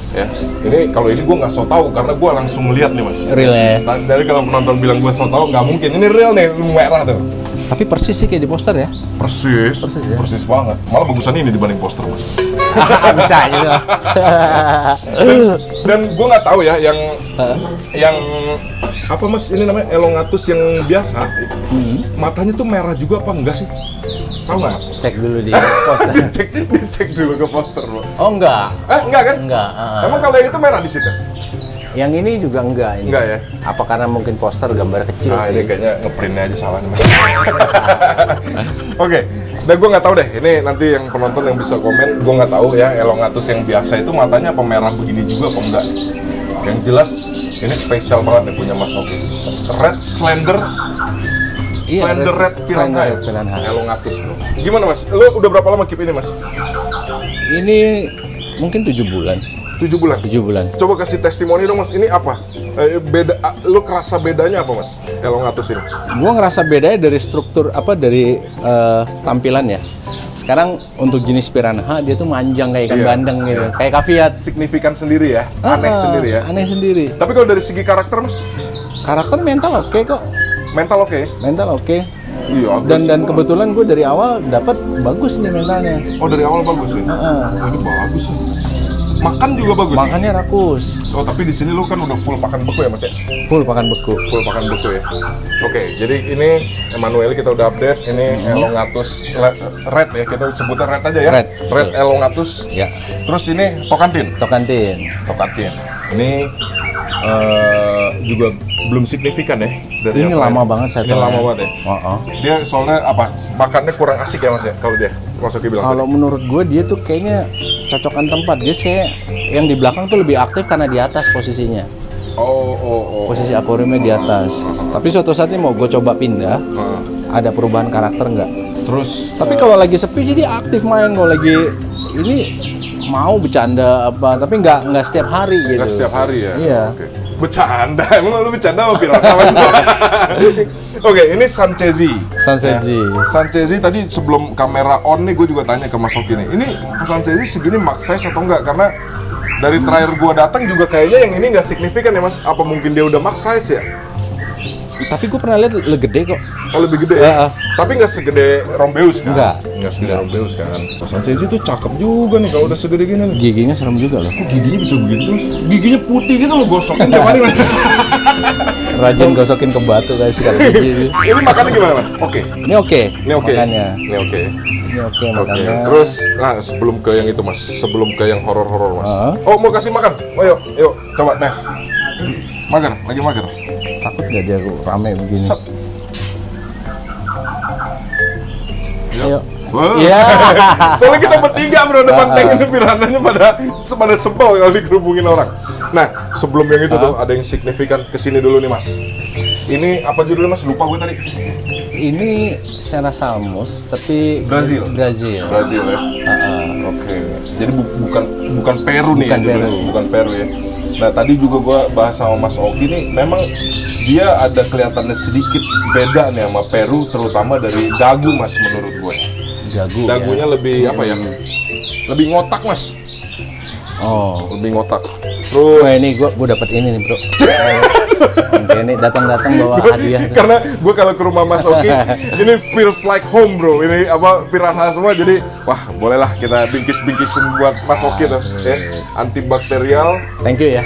Ya, ini kalau ini gue nggak so tahu karena gue langsung lihat nih Mas. Real ya. Dari kalau penonton bilang gue so tahu nggak mungkin. Ini real nih, merah tuh. Tapi persis sih kayak di poster ya. Persis, Persis ya? persis banget. Malah bagusan ini dibanding poster Mas. Bisa juga. Dan gue nggak tahu ya yang apa Mas ini namanya elongatus yang biasa matanya tuh merah juga apa enggak sih? Tahu nggak? Cek dulu di poster. Dicek dulu ke poster Bro. Oh enggak. Enggak kan? Enggak. Emang kalau yang itu merah di situ? Yang ini juga enggak ini. Enggak ya? Apa karena mungkin poster gambar kecil Nah sih? ini kayaknya ngeprintnya aja salah nih Mas. Oke, dan gue nggak tahu deh. Ini nanti yang penonton yang bisa komen, gue nggak tahu ya elongatus yang biasa itu matanya apa merah begini juga apa enggak. Yang jelas ini spesial banget nih punya Mas Oki. Red Slender. Iya, Slender Red Piranha ya? Slender Piranha. Elongatus bro. Gimana Mas? Lo udah berapa lama keep ini Mas? Ini mungkin 7 bulan. 7 bulan? 7 bulan. Coba kasih testimoni dong Mas, ini apa? Beda, lo kerasa bedanya apa Mas? Elongatus ini? Gua ngerasa bedanya dari struktur dari tampilan ya. Sekarang untuk jenis piranha dia tuh manjang kayak ikan Iya, bandeng gitu, iya. kayak kaviat. Signifikan sendiri ya? Aneh sendiri ya? Aneh sendiri. Tapi kalau dari segi karakter Mas? Karakter mental oke kok. Mental oke? Mental oke. Iya, Dan agresif banget. kebetulan gue dari awal dapat bagus nih mentalnya. Oh dari awal bagus ya? Heeh. Oh, ini bagus ya. Makan juga bagus. Makannya rakus. Oh tapi di sini lu kan udah full pakan beku ya Mas ya? Full pakan beku. Full pakan beku ya. Oke, jadi ini Emmanuel kita udah update. Ini elongatus red ya, kita sebutnya red aja ya. Red. elongatus. Ya. Terus ini tokantin. Tokantin. Tokantin. Ini juga belum signifikan ya. Dari Ini yang lama lain. banget saya Ini lama banget ya. Dia soalnya apa? Makannya kurang asik ya Mas ya kalau dia. Mas Oki bilang. Kalau menurut gue dia tuh kayaknya cocokan tempat. Dia yang di belakang tuh lebih aktif karena di atas posisinya. Posisi akuariumnya di atas. Tapi suatu saat ini mau gue coba pindah. Ada perubahan karakter nggak? Terus. Tapi kalau lagi sepi sih dia aktif main. Kalau lagi ini mau bercanda apa? Tapi nggak setiap hari gitu. Nggak setiap hari ya. Iya. Okay. Bercanda? Emang lu bercanda sama piranha? Oke, ini Sanchezi. Sanchezi tadi sebelum kamera on nih gue juga tanya ke Mas Oki nih. Ini Sanchezi segini max size atau enggak? Karena dari terakhir gue datang juga kayaknya yang ini nggak signifikan ya Mas. Apa mungkin dia udah max size ya? Tapi gue pernah lihat lebih gede kok. Oh lebih gede ya? Tapi nggak segede Rombeus kan? Enggak segede Rombeus kan? Sanchezi tuh cakep juga nih kalau udah segede gini nih. Giginya serem juga loh. Kok giginya bisa begitu sih Mas? Giginya putih gitu loh, gosokin tiap hari Mas. Rajin gosokin ke batu kayak sikat gigi. Ini makannya gimana Mas? Oke. Ini oke. Ini oke. Makannya. Ini oke. Ini oke Oke. makannya. Terus, nah sebelum ke yang itu Mas, sebelum ke yang horor-horor Mas. Uh-huh. Oh mau kasih makan? Oh yuk, coba Nes. Mager, lagi mager. Takut gak dia rame begini? Sep. Ayo. Wow. Iya. Soalnya kita bertiga bro, depan tank ini piranhanya pada sebel kalau dikerubungin orang. Nah, sebelum yang itu tuh ada yang signifikan kesini dulu nih Mas. Ini apa judulnya Mas? Lupa gue tadi. Ini Serrasalmus, tapi Brazil ya. Oke. Jadi bukan Peru nih Bukan ya judulnya. Peru. Bukan Peru ya. Nah tadi juga gue bahas sama Mas Oki nih, memang dia ada kelihatannya sedikit beda nih sama Peru, terutama dari dagu Mas menurut gue. Dagunya ya. lebih apa ya? Lebih ngotak Mas. Oh. Lebih ngotak. Terus. Wah ini gue dapat ini nih bro. Ini datang bawa hadiah. Karena gue kalau ke rumah Mas Oki, ini feels like home bro. Ini apa piranha semua, jadi wah bolehlah kita bingkisin buat Mas Oki tuh, ya. Antibakterial. Thank you ya.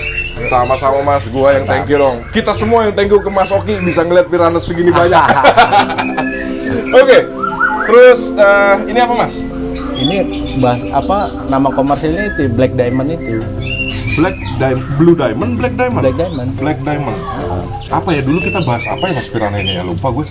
Sama-sama Mas, gua yang thank you dong. Kita semua yang thank you ke Mas Oki bisa ngeliat piranha segini banyak. Oke. Terus ini apa Mas? Ini bahas apa nama komersilnya itu Black Diamond itu. Blue Diamond, Black Diamond. Black Diamond. Apa ya dulu kita bahas apa ya Mas piranha ini ya, lupa gue.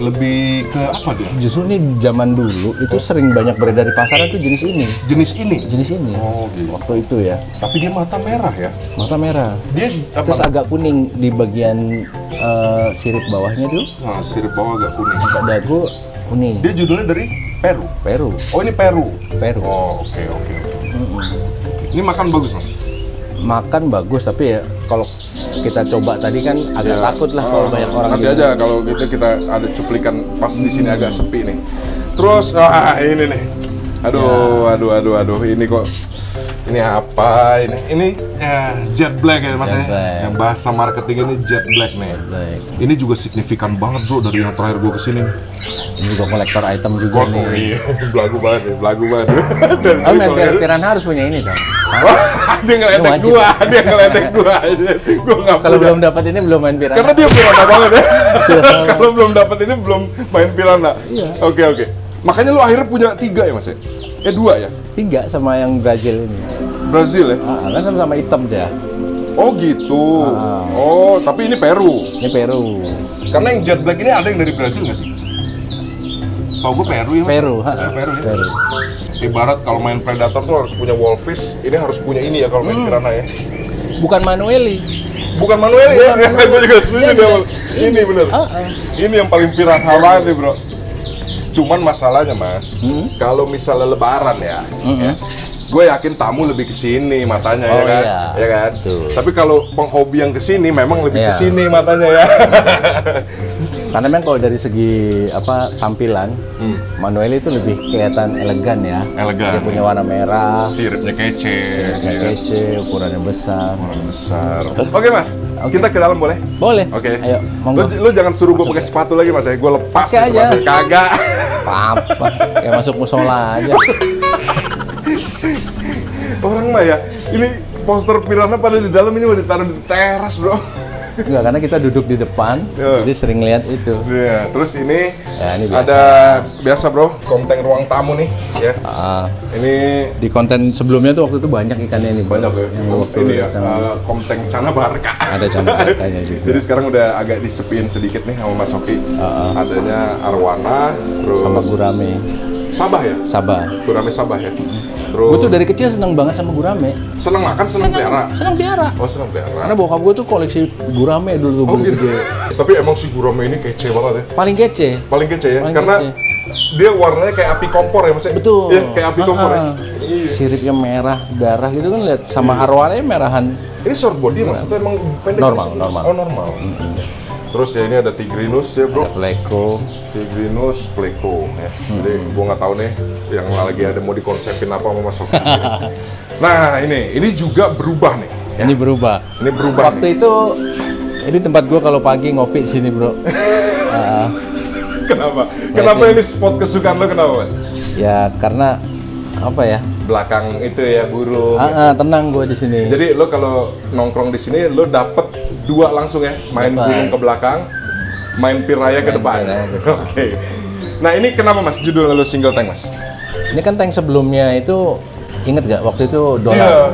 Lebih ke apa dia? Justru ini zaman dulu itu sering banyak beredar di pasaran tuh jenis ini. Jenis ini. Oh gitu. Waktu itu ya. Tapi dia mata merah ya. Mata merah. Dia apa? Terus agak kuning di bagian sirip bawahnya tuh. Nah, sirip bawah agak kuning. Agak dagu kuning. Dia judulnya dari Peru. Oh ini Peru. Oh oke. Ini makan bagus Mas. Makan bagus tapi ya kalau kita coba tadi kan agak takut lah kalau banyak orang. Nanti gitu. aja kalau gitu kita ada cuplikan pas di sini agak sepi nih. Terus ini nih. Aduh, ini kok ini apa ini? Ini Jet Black ya Mas ya. Yang bahasa marketing ini Jet Black nih. Ini juga signifikan banget bro dari yang terakhir gue kesini. Ini juga kolektor item juga nih. Iya, belagu banget. Main piranha harus punya ini dong. Dia ngeledek gua. Gua nggak. Kalau belum dapat ini belum main piranha. Karena dia piranha banget ya. Kalau belum dapat ini belum main piranha. Iya. Oke. Makanya lu akhirnya punya 3 ya Mas ya? 2 ya? 3 sama yang Brazil ini. Brazil ya? Kan sama-sama hitam dia. Oh gitu. Oh tapi ini Peru. Ini Peru. Karena yang Jet Black ini ada yang dari Brazil nggak sih? Setahu gue Peru ya Mas? Peru. Peru ya? Peru. Ibarat kalau main Predator tuh harus punya Wolfish, ini harus punya ini ya kalau main piranha ya? Bukan Manueli. Bukan Manueli ya? Gue juga setuju deh. Ini bener. Ini yang paling piranha banget nih bro. Cuman masalahnya Mas, kalau misalnya Lebaran ya, gue yakin tamu lebih kesini matanya ya kan, ya kan. Tapi kalau penghobi yang kesini memang lebih kesini matanya ya. Karena memang kalau dari segi apa tampilan, Manueli itu lebih kelihatan elegan ya. Elegan. Dia punya warna merah, siripnya kece, ukurannya besar. Oke Mas, kita ke dalam boleh? Boleh. Oke. Ayo, monggo. Lu jangan suruh gue pakai sepatu lagi Mas ya, gue lepas pakai aja. Sepatu. Kagak. Apa? Kayak masuk musola aja. Orang mah ya, ini poster piranha pada di dalam ini mau ditaruh di teras bro. Enggak, karena kita duduk di depan, jadi sering lihat itu. Iya, terus ini, Ya, ini biasa. ada biasa bro, konteng ruang tamu nih, ya. Ini Di konten sebelumnya tuh waktu itu banyak ikannya ini. banyak ya. Yang waktu Ini ya, datang. konteng Cana Barca. Ada campurnya juga. Jadi sekarang udah agak disepiin sedikit nih sama Mas Oki. Adanya arwana, terus Sama gurame, Sabah ya, Sabah. gurame Sabah ya. Gue Terus tuh dari kecil seneng banget sama gurame. seneng makan, seneng pelihara. Seneng piara. Oh seneng pelihara. Karena bokap gue tuh koleksi gurame dulu tuh. Oh beli gitu. gede. Tapi emang si gurame ini kece banget ya. Paling kece. Paling kece ya, Paling karena kece. dia warnanya kayak api kompor ya maksudnya. Betul. Iya, kayak api kompor ya. Iya. Siripnya merah, darah gitu kan lihat sama arwanya merahan. Ini short body maksudnya emang pendek Normal, sih? normal. Oh normal. Terus ya ini ada tigrinus ya bro. Pleko. Tigrinus pleco ya. Jadi gua nggak tahu nih yang lagi ada mau dikonsepin apa sama Mas Oki. Nah ini juga berubah nih. Ya. Ini berubah. Ini berubah Waktu nih. itu ini tempat gua kalau pagi ngopi sini, Bro. Kenapa? Kenapa ini spot kesukaan lo kenapa? Mas? Ya karena apa ya? Belakang itu ya burung. Tenang gua di sini. Jadi lo kalau nongkrong di sini lo dapet dua langsung ya, main Dapat. burung ke belakang, main piraya ke depan. piraya ke depan. Oke. Nah ini kenapa Mas judul lo single tank Mas? Ini kan tank sebelumnya itu inget gak waktu itu Iya,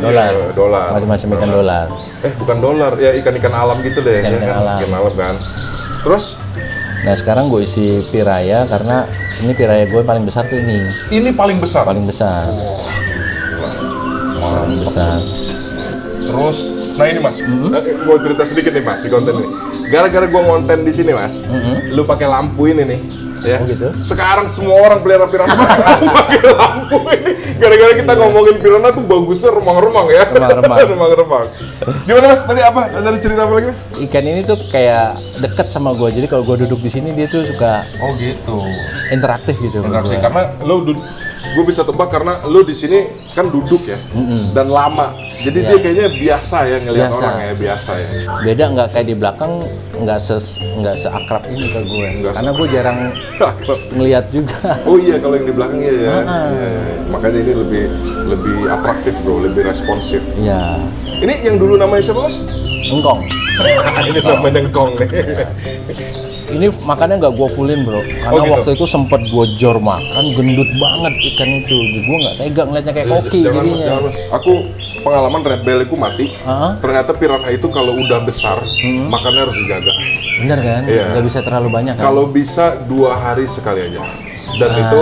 dolar. Macam-macam ikan dolar. Bukan dolar, ya ikan-ikan alam gitu deh. Ikan-ikan ya kan? alam. Ikan alam kan. Terus Nah sekarang gue isi piraya karena ini piraya gue paling besar tuh ini. ini paling besar. Paling besar. Paling besar. Terus, nah ini Mas, gue cerita sedikit nih Mas di konten ini. Gara-gara gue ngonten di sini Mas, lu pakai lampu ini nih. Ya. Oh gitu? Sekarang semua orang pelihara piranha pakai lampu ini. Gara-gara kita ngomongin piranha tuh bagusnya remang-remang ya. Remang-remang. Remang-remang. Gimana Mas? Tadi apa? Tadi cerita apa lagi Mas? Ikan ini tuh kayak deket sama gue, jadi kalau gue duduk di sini dia tuh suka Oh gitu. interaktif gitu. sama Interaksi gua. karena lo gue bisa tebak karena lo di sini kan duduk ya dan lama. Jadi dia kayaknya biasa ya ngelihat Biasa. orang ya, biasa ya. Beda nggak kayak di belakang, nggak seakrab ini ke gue, Nggak karena gue jarang ngelihat juga. Oh iya kalau yang di belakang ya. Iya. Makanya ini lebih atraktif bro, lebih responsif. Ya, Ini yang dulu namanya siapa Mas? engkong. Ini namanya Ngkong nih. Ini makannya nggak gue fullin bro, karena Oh, gitu? waktu itu sempet gue jor makan, gendut banget ikan itu. Gue nggak tega ngeliatnya kayak koki Jangan Mas, jadinya. jangan Mas. Aku pengalaman red bell itu mati. Ah. Ternyata piranha itu kalau udah besar makannya harus dijaga. Bener kan? Iya. Nggak bisa terlalu banyak kan? Kalau bisa 2 hari sekali aja. Dan itu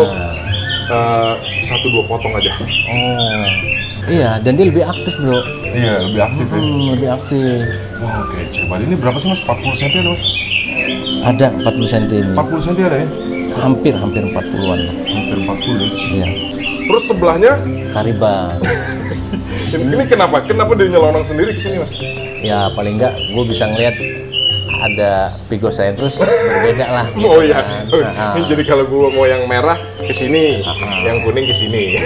1-2 potong aja. Oh, iya, dan dia lebih aktif bro. Iya, lebih aktif ya. Lebih aktif. Wah, oke. Coba ini berapa sih Mas? 40 cm ada Mas? Ada 40 cm ini. 40 cm ada ya? Hampir 40-an. Hampir 40 ya. Iya. Terus sebelahnya, Karibang. ini kenapa? Kenapa dia nyelonong sendiri ke sini Mas? Ya paling enggak gue bisa ngeliat ada Pigosaurus berbeda lah. Gitu Oh iya. kan. Jadi kalau gua mau yang merah ke sini, yang kuning ke sini.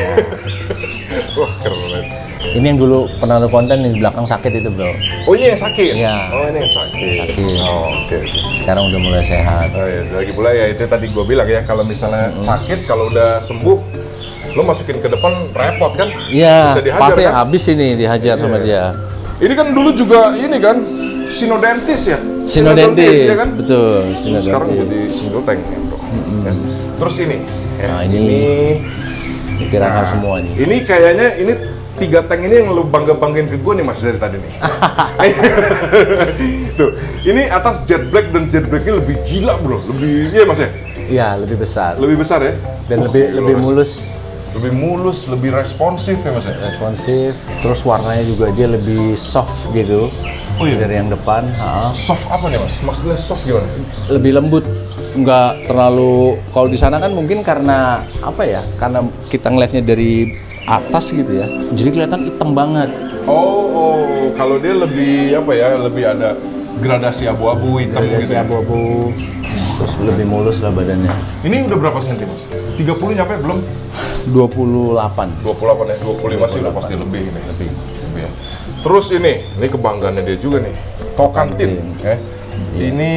Wah, keren banget. Ini yang dulu pernah lu konten di belakang sakit itu bro. Oh, ini yang sakit? Iya. Oh, ini yang sakit. Sakit. Oh, oke. Sekarang udah mulai sehat. Oh, iya. Lagi pula ya itu tadi gua bilang ya, kalau misalnya sakit, kalau udah sembuh, lo masukin ke depan repot kan? Iya. Bisa dihajar Pasti kan? habis ini dihajar sama dia. Ini kan dulu juga ini kan sinodentis ya? Sinodentis, ya kan? betul. Terus sekarang Sinodentis. jadi single tank ya, bro. Ya. Terus ini, ya, Nah, ini piranha semua nih. Ini kayaknya ini 3 tank ini yang lu banggain ke gue nih Mas dari tadi nih. Tuh, ini atas jet black dan jet blacknya lebih gila bro, lebih iya Mas ya, Iya, lebih besar lebih besar ya, dan gila, lebih Mas. mulus, lebih mulus, lebih responsif ya Mas ya. responsif. Terus warnanya juga dia lebih soft gitu. Oh iya? Dari yang depan, Soft apa nih Mas? Maksudnya soft gimana? lebih lembut, nggak terlalu. Kalau di sana kan mungkin karena apa ya? Karena kita ngelihatnya dari atas gitu ya, jadi kelihatan hitam banget. Oh, kalau dia lebih apa ya? Lebih ada gradasi abu-abu hitam Dari gitu. Ya? abu-abu, terus lebih mulus lah badannya. Ini udah berapa senti Mas? 30 nyampe belum? 28. 28 ya, 25 sih udah pasti lebih ini, lebih ya. Terus ini kebanggaannya dia juga nih, Tokantin ya. Ini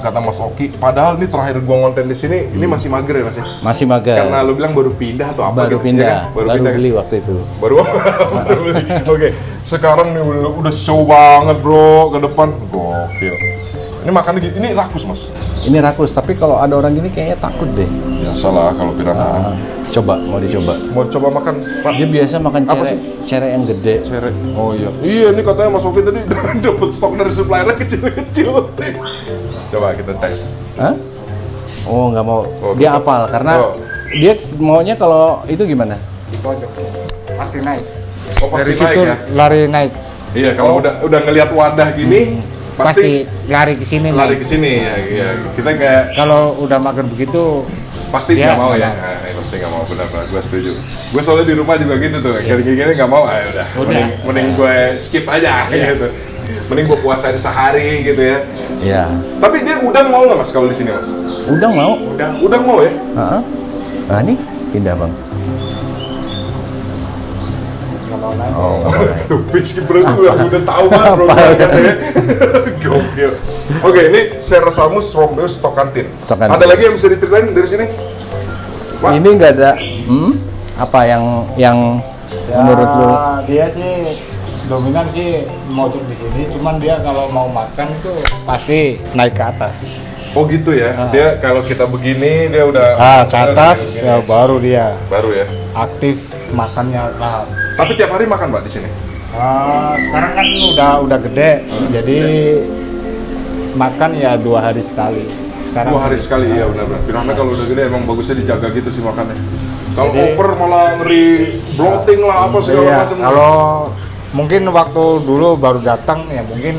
kata Mas Oki. Padahal ini terakhir gua ngonten di sini, ini masih mager ya Mas ya? Masih mager. Karena lu bilang baru pindah atau apa Baru gitu, pindah, ya kan? baru pindah, beli kan? waktu itu. Baru beli. Oke, sekarang nih udah show banget bro ke depan. Gokil. Ini makannya gini, ini rakus Mas? Ini rakus, tapi kalau ada orang gini kayaknya takut deh. Biasalah kalau piranha. Coba, mau dicoba. Mau coba makan, Pak? Dia biasa makan Apa cere yang gede. Cere. Oh iya. Iya, ini katanya Mas Oki tadi dapat stok dari suppliernya kecil-kecil. Coba kita tes. Hah? Oh, nggak mau. Oh, Dia tetap. apal karena Oh. dia maunya kalau itu gimana? Di pojok. Pasti naik. Oh, pasti Dari naik situ ya? lari naik. Iya, kalau udah ngelihat wadah gini, Pasti lari ke sini. lari naik. ke sini ya. Iya. Kita kayak Kalau udah mager begitu, pasti Iya, nggak mau nggak ya. mau. Pasti nggak mau, benar. Gue setuju. Gue soalnya di rumah juga gitu tuh. Kayak gini-gini nggak mau. Udah. Mending gue skip aja gitu. Mending gue puasain sehari gitu ya. Iya. Tapi dia udang mau nggak Mas kalau di sini Mas? Udang mau? Udang mau ya? Heeh. Nah, nih pindah, Bang. nggak mau naik. Oh, nggak mau naik. Peacekeeper itu udah tahu banget bro katanya. Gokil. Oke, ini Cerassalmus rhombeus tocantins. Tocantins. Ada lagi yang bisa diceritain dari sini? Pak? Ini nggak ada apa yang menurut lu? Dia sih dominan sih mojok di sini, cuman dia kalau mau makan itu pasti naik ke atas. Oh gitu ya. Dia kalau kita begini dia udah Ke atas begini. ya baru dia Baru ya. aktif makannya lahap. Tapi tiap hari makan Pak di sini. Sekarang kan udah gede, jadi makan ya 2 hari sekali. Sekarang 2 hari sekali iya benar-benar. Piranha kalau udah gede emang bagusnya dijaga gitu sih makannya. Kalau Jadi- over malah ngeri bloating lah apa segala Iya, macam. kalau mungkin waktu dulu baru datang ya mungkin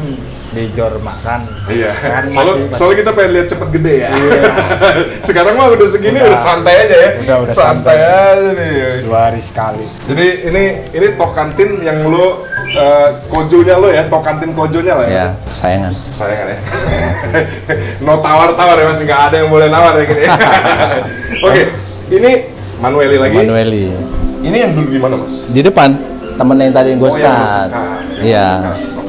dijor makan. Iya. Kan Soalnya, masih- soalnya kita pengen lihat cepet gede ya. Iya. Sekarang mah udah segini udah santai aja ya. Udah santai aja nih. 2 hari sekali. Jadi ini tokantin yang lo kojonya lo ya, tokantin kojonya lah ya. Ya, kesayangan. Sayangan ya. No tawar-tawar ya Mas, nggak ada yang boleh nawar ya gini. Oke, ini Manueli lagi. Manueli. Ini yang dulu gimana Mas? Di depan temen yang tadi yang gue Oh, yang lo sekat. suka. Iya.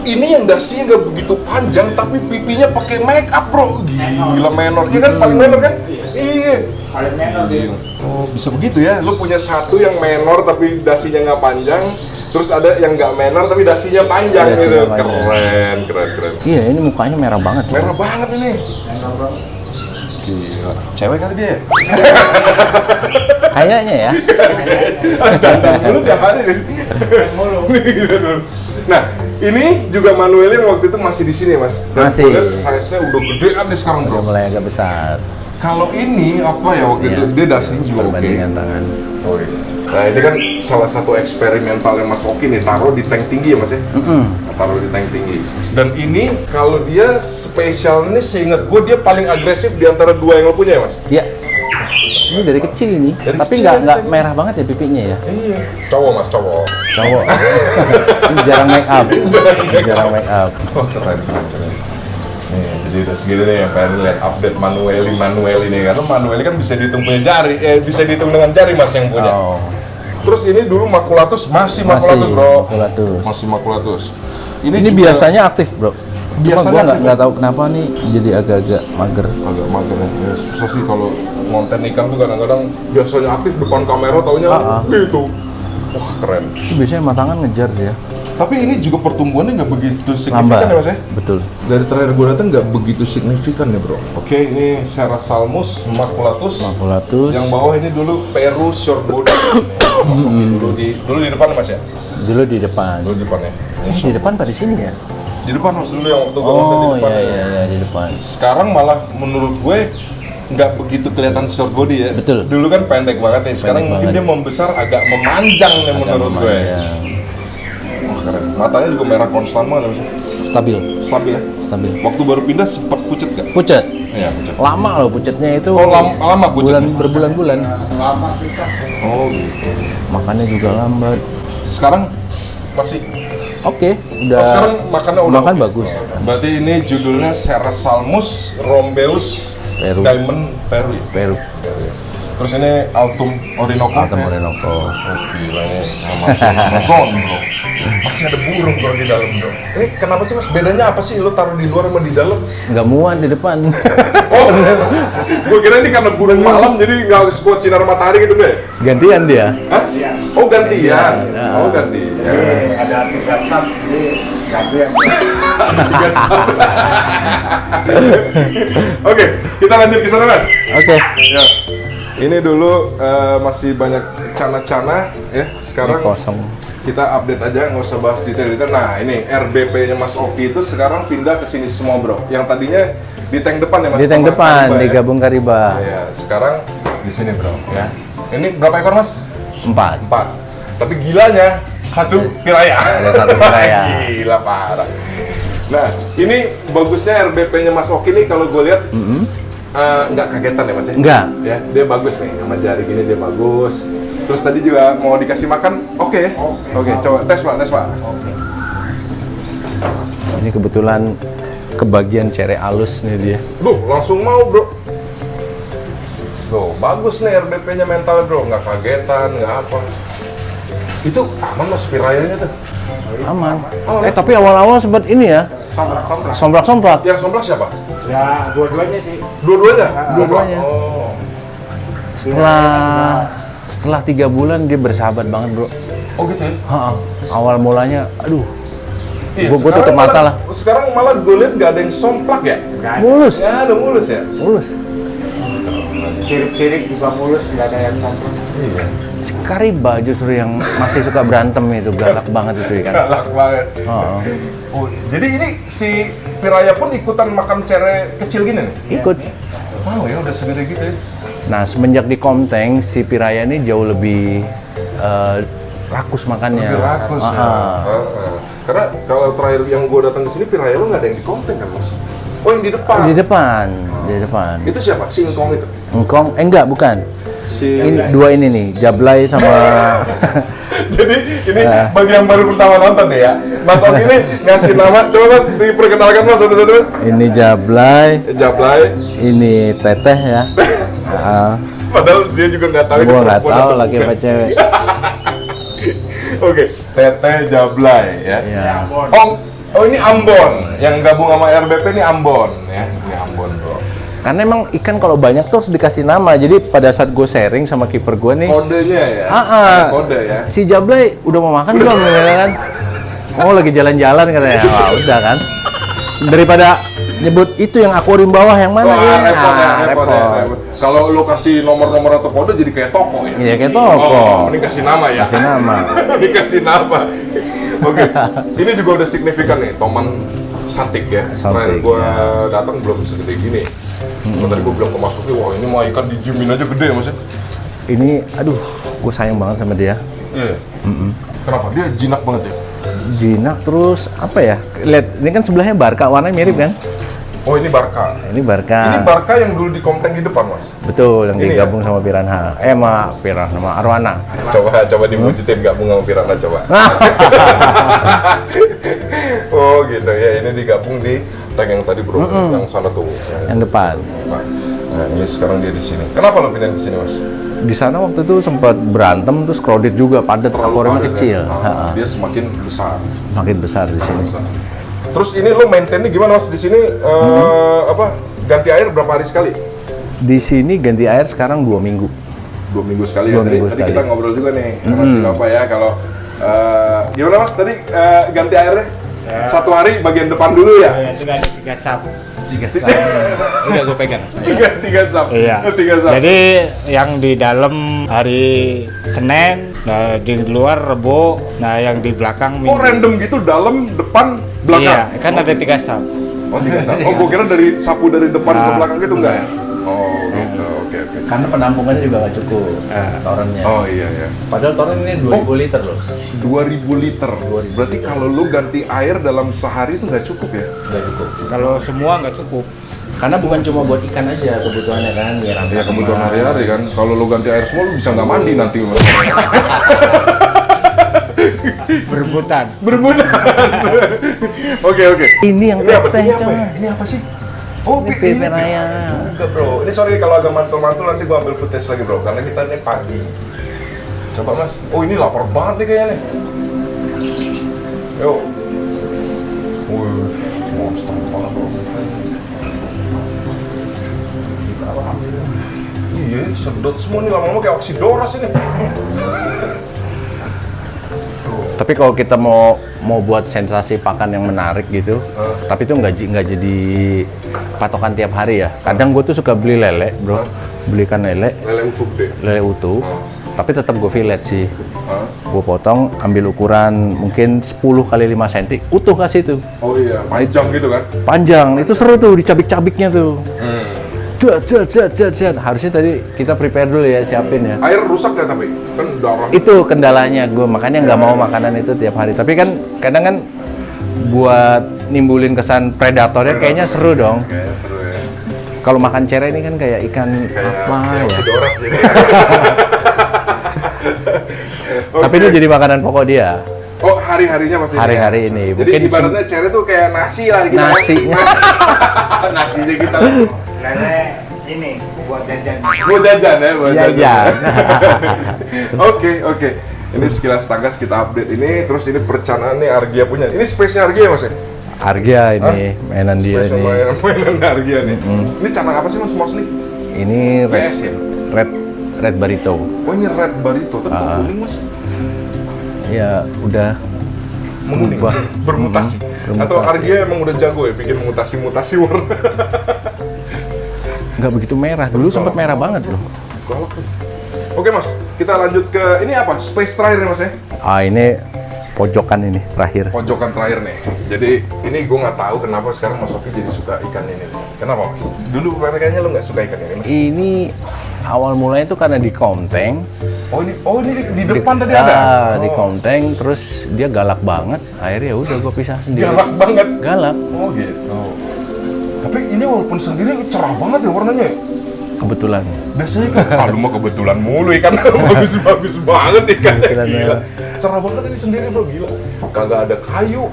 Ini yang dasinya nggak begitu panjang tapi pipinya pakai make up bro. Gila menor. Iya kan paling menor kan? Iya. Paling menor dia. Oh bisa begitu ya? Lu punya satu yang menor tapi dasinya nggak panjang, terus ada yang nggak menor tapi dasinya panjang Dasinya gitu. panjang. Keren. Iya, ini mukanya merah banget. Merah banget ini. Gila. Cewek kali dia. Kayaknya ya. Lu tiap hari nih. Nah, ini juga Manueli yang waktu itu masih di sini ya, Mas. Dan Masih. gua lihat size-nya udah gede kan nih sekarang, Udah Bro. mulai agak besar. Kalau ini apa ya waktu itu? Iya. Dia dasinya juga oke. Perbandingan tangan. Oh, iya. Nah, ini kan salah satu eksperimental yang Mas Oki nih, taruh di tank tinggi ya, Mas ya? Taruh di tank tinggi. Dan ini kalau dia spesial ini seingat gue dia paling agresif di antara dua yang lo punya ya, Mas? Iya. Ini dari kecil ini, Dari tapi kecil nggak ya? merah banget ya pipinya ya. Iya. Cowok, Mas, cowok. Cowok. Ini jarang make up. Jarang make up. Oh, keren. Nih, jadi udah segini nih yang pengen lihat update Manueli nih karena Manueli kan bisa dihitung punya jari, bisa dihitung dengan jari Mas yang punya. Oh. Terus ini dulu Maculatus masih Maculatus bro. Maculatus. Masih Maculatus. Ini juga biasanya aktif bro. Cuma Biasanya gua aktif, nggak tahu kenapa nih jadi agak-agak mager. agak mager ya. Susah sih kalau ngonten ikan tuh kadang-kadang biasanya aktif depan kamera taunya gitu. Wah keren. Itu biasanya matangan ngejar dia. Tapi ini juga pertumbuhannya nggak begitu signifikan Lambat. ya Mas ya? Betul. Dari terakhir gue datang nggak begitu signifikan ya bro. Oke, ini Cerassalmus maculatus. Maculatus. Yang bawah ini dulu Peru short body. Masukin dulu di depan Mas ya? Dulu di depan. Dulu di depan ya? Di depan pada sini ya? Di depan Mas dulu yang waktu gue nonton di Oh depan. iya di depan. Sekarang malah menurut gue nggak begitu kelihatan short body ya. Betul. Dulu kan pendek banget nih. Sekarang Pendek mungkin banget. dia membesar agak memanjang nih Agak menurut gue. memanjang. Wah keren. Matanya juga merah konstan banget Mas. Stabil. Stabil ya. Stabil. Waktu baru pindah sempat pucet gak? Pucet. Iya pucet. Lama loh pucetnya itu. Oh lama pucet. Berbulan-bulan. Lama susah. Oh gitu. Makannya juga lambat. Sekarang masih. Oke, udah. Oh, sekarang makannya udah. makan oke. bagus. Berarti ini judulnya Cerassalmus rhombeus Peru. Diamond Peru. Ya? Peru. Terus ini Altum Orinoco. Altum ya? Orinoco. Oh, gila ini Amazon bro. Masih ada burung bro di dalam bro. Ini kenapa sih mas? Bedanya apa sih lo taruh di luar sama di dalam? Nggak muat di depan. Oh, gue kira ini karena burung malam jadi nggak kuat sinar matahari gitu nggak ya? Gantian dia. Hah? Oh gantian. Oh gantian. Ada 3 sub, jadi gantian. Oke, kita lanjut ke sana mas. Oke. Ya. Ini dulu masih banyak cana-cana ya. Sekarang Ini kosong. kita update aja, nggak usah bahas detail-detail. Nah ini RBP-nya Mas Oki itu sekarang pindah ke sini semua bro. Yang tadinya di tank depan ya Mas. Di tank sama depan, Kariba, ya? digabung Kariba. Ya, sekarang di sini bro. Ya. Ini berapa ekor Mas? 4. 4. Tapi gilanya satu piraya. Ada 1 piraya. Gila parah. Nah ini bagusnya RBP-nya Mas Oki nih kalau gue lihat nggak kagetan ya Mas ya? Enggak. Ya, dia bagus nih sama jari gini dia bagus. Terus tadi juga mau dikasih makan, oke? Oke, coba tes pak. Ini kebetulan kebagian cere halus nih dia. Duh, langsung mau bro. Tuh, bagus nih RBP-nya mental bro, nggak kagetan, nggak apa. Itu aman mas pirayanya tuh. Aman. Oh, Tapi awal-awal sempat ini ya, sombrak-sombrak. Yang somplak siapa? Ya, dua-duanya sih. Dua-duanya? Dua-duanya. Oh. Setelah 3 bulan dia bersahabat banget bro. Oh gitu ya? Ha, awal mulanya, aduh, Iya, gue tutup mata lah. Sekarang malah gue liat nggak ada yang somplak ya? Mulus, Nggak ada mulus ya? mulus. Sirik-sirik juga mulus, nggak ada yang komplit. Iya. Kariba justru yang masih suka berantem itu, galak banget itu kan. Galak banget. Oh, Oh, jadi ini si piraya pun ikutan makan cere kecil gini nih? ikut. Wow ya udah segede gitu ya? Nah semenjak di Komteng si piraya ini jauh lebih rakus makannya. Lebih rakus ya. Karena kalau terakhir yang gue datang ke sini piraya lo nggak ada yang di konten kan mas? Oh yang di depan? Di depan. Itu siapa? Si Ngkong itu? Engkong, enggak bukan. Si Ini dua ini nih, Jablay sama Jadi ini bagi yang baru pertama nonton deh ya, Mas Oki ini ngasih nama, coba mas diperkenalkan mas satu-satu. ini Jablay, Jablay. ini Teteh ya. Padahal dia juga nggak tahu. Gua ini nggak perempuan tahu atau laki bukan. apa cewek. Oke, Teteh Jablay ya. Ya. Oh ini Ambon, yang gabung sama RBP ini Ambon ya, ini Ambon bro. Karena emang ikan kalau banyak tuh harus dikasih nama. Jadi pada saat gue sharing sama kiper gue nih, Kodenya ya, ada kode ya. si Jablay udah mau makan belum ya kan? Oh lagi jalan-jalan katanya. Wah udah kan. Daripada nyebut itu yang akuarium bawah yang mana Wah, ya? repot ya, Nah, repot ya, repot. Kalau lo kasih nomor-nomor atau kode jadi kayak toko ya? Iya kayak toko. Oh, ini kasih nama ya? Kasih nama. Ini kasih nama. Oke, ini juga udah signifikan nih, Toman Santik ya. Terakhir Santik, gua datang belum segede gini. Tadi gua bilang ke Mas Oki, wah ini mau ikan dijumin aja gede ya mas ya? Ini, aduh, gue sayang banget sama dia. Iya. Kenapa? Dia jinak banget ya? Jinak terus apa ya? Lihat, ini kan sebelahnya Barca, warnanya mirip kan? Oh ini Barca. Ini Barca. Ini Barca yang dulu di Komteng di depan mas. Betul, yang Ini digabung sama Piranha. Sama Arwana. Coba diwujudin gabung sama Piranha coba. Oh gitu ya, ini digabung di tank yang tadi bro, yang sana tuh. Yang depan. Nah ini sekarang dia di sini. Kenapa lo pindah ke sini mas? Di sana waktu itu sempat berantem, terus crowded juga, padat, akuariumnya padat, kecil. ya? Ha-ha. Dia semakin besar. Makin besar di sini. Terus ini lo maintainnya gimana mas di sini? Apa ganti air berapa hari sekali? Di sini ganti air sekarang 2 minggu. 2 minggu sekali 2 ya. minggu Tadi sekali. kita ngobrol juga nih sama si Bapak ya kalau gimana mas tadi ganti airnya? Ya. 1 hari bagian depan dulu ya? Ya, sudah ada 3 sub. Udah gue pegang. tiga sub. Iya. 3 sub. Jadi yang di dalam hari Senin, nah di luar Rebo, nah yang di belakang Oh random gitu dalam, depan, belakang? Iya, kan ada 3 sub. Oh 3 sub. Oh gua kira dari sapu dari depan ke Nah, belakang gitu enggak ya? Oh gitu, oke. Karena penampungannya juga nggak cukup. Torennya. Oh iya ya. Padahal toren ini 2000 liter loh. 2000 liter. Berarti kalau lu ganti air dalam sehari itu nggak cukup ya? Nggak cukup. Kalau semua nggak cukup. Karena bukan cuma buat ikan aja kebutuhannya kan, biar Ya kebutuhan hari-hari kan. Kalau lu ganti air semua lu bisa nggak mandi nanti. Berebutan. Berbulan. Oke. Ini yang Ini apa? teteh, Ini apa ya? coy. Ini apa sih? Oh, ini ini piraya. Enggak bro, ini sorry kalau agak mantul-mantul nanti gua ambil footage lagi bro, karena kita ini pagi. Coba mas, oh ini lapar banget nih kayaknya nih. Yuk. Wih, monster banget bro. Iya, sedot semua nih, lama-lama kayak oksidoras ini. Tapi kalau kita mau buat sensasi pakan yang menarik gitu, tapi itu nggak jadi patokan tiap hari ya. Kadang gue tuh suka beli lele, bro, belikan lele utuh deh. lele utuh, tapi tetap gue fillet sih. Gue potong, ambil ukuran mungkin 10 kali 5 cm, utuh kasih tuh. Oh iya, panjang gitu kan? Panjang, itu seru tuh dicabik-cabiknya tuh. Jat. Harusnya tadi kita prepare dulu ya, siapin ya. Air rusak nggak tapi? Kan darah. Itu kendalanya gue, makanya nggak mau makanan itu tiap hari. Tapi kan kadang kan buat nimbulin kesan predatornya kayaknya seru dong. Kayaknya seru ya. Kalau makan cere ini kan kayak ikan apa ya? Oksidoras jadi. Tapi ini jadi makanan pokok dia. Oh, hari-harinya masih Hari-hari ini. Jadi Mungkin ibaratnya cere tuh kayak nasi lah kita. nasinya. Nasinya kita. Lele ini buat jajan. Buat jajan ya, buat Jajan. jajan. Oke. Ini sekilas tanggas kita update ini, terus ini perencanaan nih Argia punya. Ini space-nya Argia mas ya? Argia ini, mainan dia Space ini. mainan Argia nih. Ini canang apa sih mas mostly? Ini PS ya? red barito. Oh ini red barito, tapi kok kuning mas? Ya udah Menguning, berubah. bermutasi. Atau Argia emang udah jago ya bikin mutasi-mutasi warna? Nggak begitu merah, dulu sempat merah banget loh. Oke mas, kita lanjut ke ini apa? Space terakhir nih mas ya? Ini pojokan ini terakhir. Pojokan terakhir nih. Jadi ini gue nggak tahu kenapa sekarang Mas Oki jadi suka ikan ini. Kenapa mas? Dulu kayaknya lo nggak suka ikan ini mas? Ini awal mulanya itu karena di Komteng. Oh ini di depan tadi ada? Di Komteng, terus dia galak banget. Akhirnya ya udah gue pisah sendiri. Galak banget? Galak. Oh gitu. Tapi ini walaupun sendiri cerah banget ya warnanya ya? Kebetulan. Biasanya kan, lu mah kebetulan mulu ikan bagus-bagus banget ikannya, Kebetulan gila. Cerah banget ini sendiri bro, gila. Kagak ada kayu,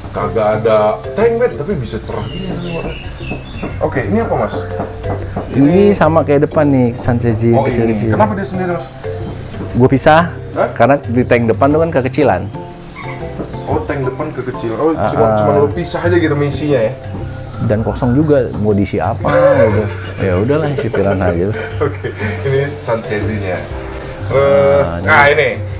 kagak ada tank bed, tapi bisa cerah gini warnanya. Oke, ini apa mas? Ini sama kayak depan nih, Sansezi Oh kecil ini, kecil. kenapa dia sendiri mas? Gue pisah, Hah? karena di tank depan tuh kan kekecilan. Oh tank depan kekecilan, oh cuma lu pisah aja gitu misinya ya? Dan kosong juga, mau diisi apa gitu. Ya udahlah, isi piranha gitu. Oke, ini Sanchezinya. Terus,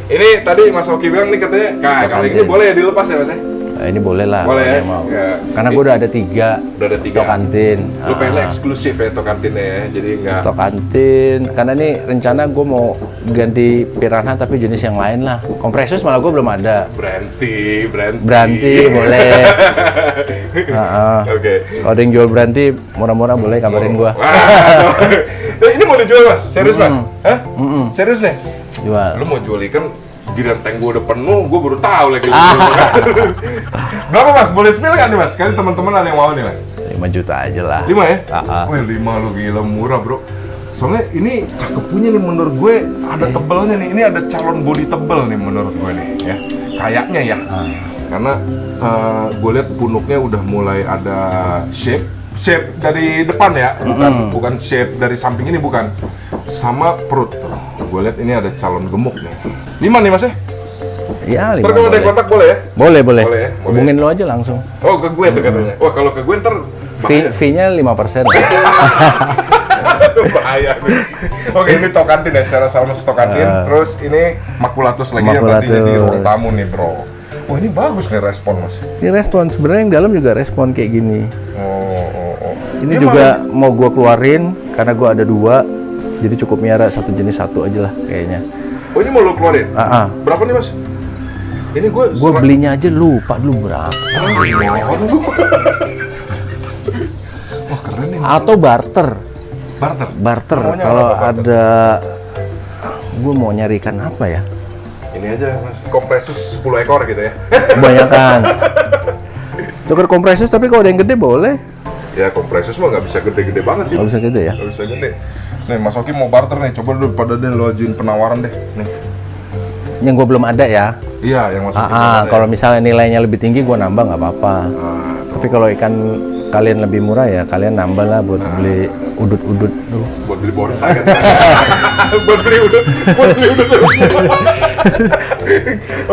ini tadi Mas Oki bilang nih katanya, kalau ini boleh ya dilepas ya mas ya? Nah, ini boleh lah, Boleh kalau ya? dia mau. Ya. Karena gue udah ada 3. Udah ada 3. Tokantin. Lu pengennya eksklusif ya Tokantinnya ya, jadi nggak... Tokantin, karena ini rencana gue mau ganti piranha tapi jenis yang lain lah. Kompresus malah gue belum ada. Branti boleh. Oke. Kalau ada yang jual Branti murah-murah boleh kabarin gue. Nah, ini mau dijual mas? Serius mas? Hah? Serius nih? Jual. Lu mau jual ikan, giliran tank gue udah penuh, gue baru tahu lagi. Berapa mas? Boleh spill kan nih mas? Kali teman-teman ada yang mau nih mas? 5 juta aja lah. 5 ya? Ah. Wah 5 lu gila murah bro. Soalnya ini cakep punya nih menurut gue, ada tebelnya nih. Ini ada calon body tebel nih menurut gue nih ya. Kayaknya ya. Karena gue lihat punuknya udah mulai ada shape dari depan ya, bukan shape dari samping ini bukan. Sama perut tuh. Gue lihat ini ada calon gemuk nih. 5 nih mas ya? Ya, 5 Ntar kalau ada yang kontak boleh ya? Boleh. Boleh ya? Boleh. Hubungin lo aja langsung. Oh ke gue tuh katanya. Wah kalau ke gue ntar bahaya. Fee-nya 5%. Bahaya nih. Oke ini Tokantin ya, secara sama Tokantin. Terus ini Makulatus lagi yang tadi jadi ruang tamu nih bro. Oh ini bagus nih respon mas. Ini respon, sebenarnya yang dalam juga respon kayak gini. Oh. Ini juga mau gua keluarin karena gua ada 2. Jadi cukup miara satu jenis satu aja lah kayaknya. Oh ini mau lo keluarin? Berapa nih mas? Ini Gua belinya aja lupa dulu berapa. Wah keren nih. Atau barter. Barter. Namanya Kalau apa, barter? ada gua mau nyari ikan apa ya? Ini aja mas. Kompresus 10 ekor gitu ya. Kebanyakan. Tuker kompresus tapi kalau ada yang gede boleh. Ya kompresus mah nggak bisa gede-gede banget sih. Nggak bisa gede ya? Nggak bisa gede. Nih Mas Oki mau barter nih. Coba dulu pada deh lo ajuin penawaran deh. Nih. Yang gua belum ada ya. Iya yang Mas Oki. Kalau misalnya nilainya lebih tinggi gua nambah nggak apa-apa. Tapi kalau ikan kalian lebih murah ya kalian nambah lah buat beli udut-udut tuh. Buat beli bonsai kan? Buat beli udut.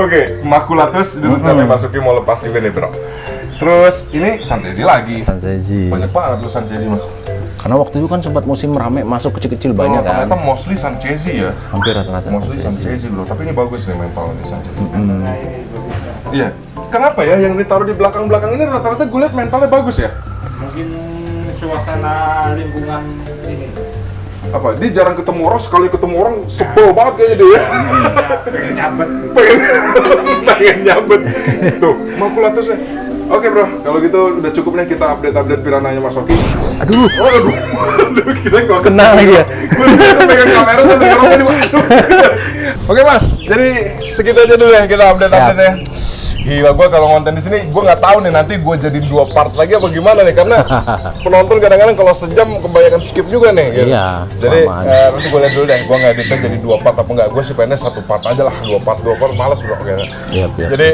Oke, makulatus dulu sampai masukin mau lepas juga nih bro. Terus ini Sanchezi lagi. Sanchezi. Banyak banget lu Sanchezi mas. Karena waktu itu kan sempat musim rame masuk kecil-kecil banyak kan. Ternyata mostly Sanchezi ya. Hampir rata-rata Mostly Sanchezi bro. Tapi ini bagus nih mental nih Sanchezi. Iya. Kenapa ya yang ditaruh di belakang-belakang ini rata-rata gue liat mentalnya bagus ya? Mungkin suasana lingkungan ini. Apa? Dia jarang ketemu orang, sekali ketemu orang sebel banget kayaknya dia ya. Pengen nyabet. pengen nyabet. Tuh, makulatusnya. Oke bro, kalau gitu udah cukup nih kita update piranhanya Mas Oki. Aduh, Aduh, kita kok kena lagi ya. Gue bisa pegang kamera sampai ngerokok di aduh. Oke Mas, jadi segitu aja dulu ya kita update ya. Gila, gue kalau ngonten di sini, gue nggak tahu nih nanti gue jadi 2 part lagi apa gimana nih, karena penonton kadang-kadang kalau sejam kebanyakan skip juga nih. Gitu. Iya. Jadi nanti gue lihat dulu deh, gue nggak editnya jadi 2 part apa enggak, gue sih pengennya 1 part aja lah, 2 part, malas bro kayaknya. Iya. Jadi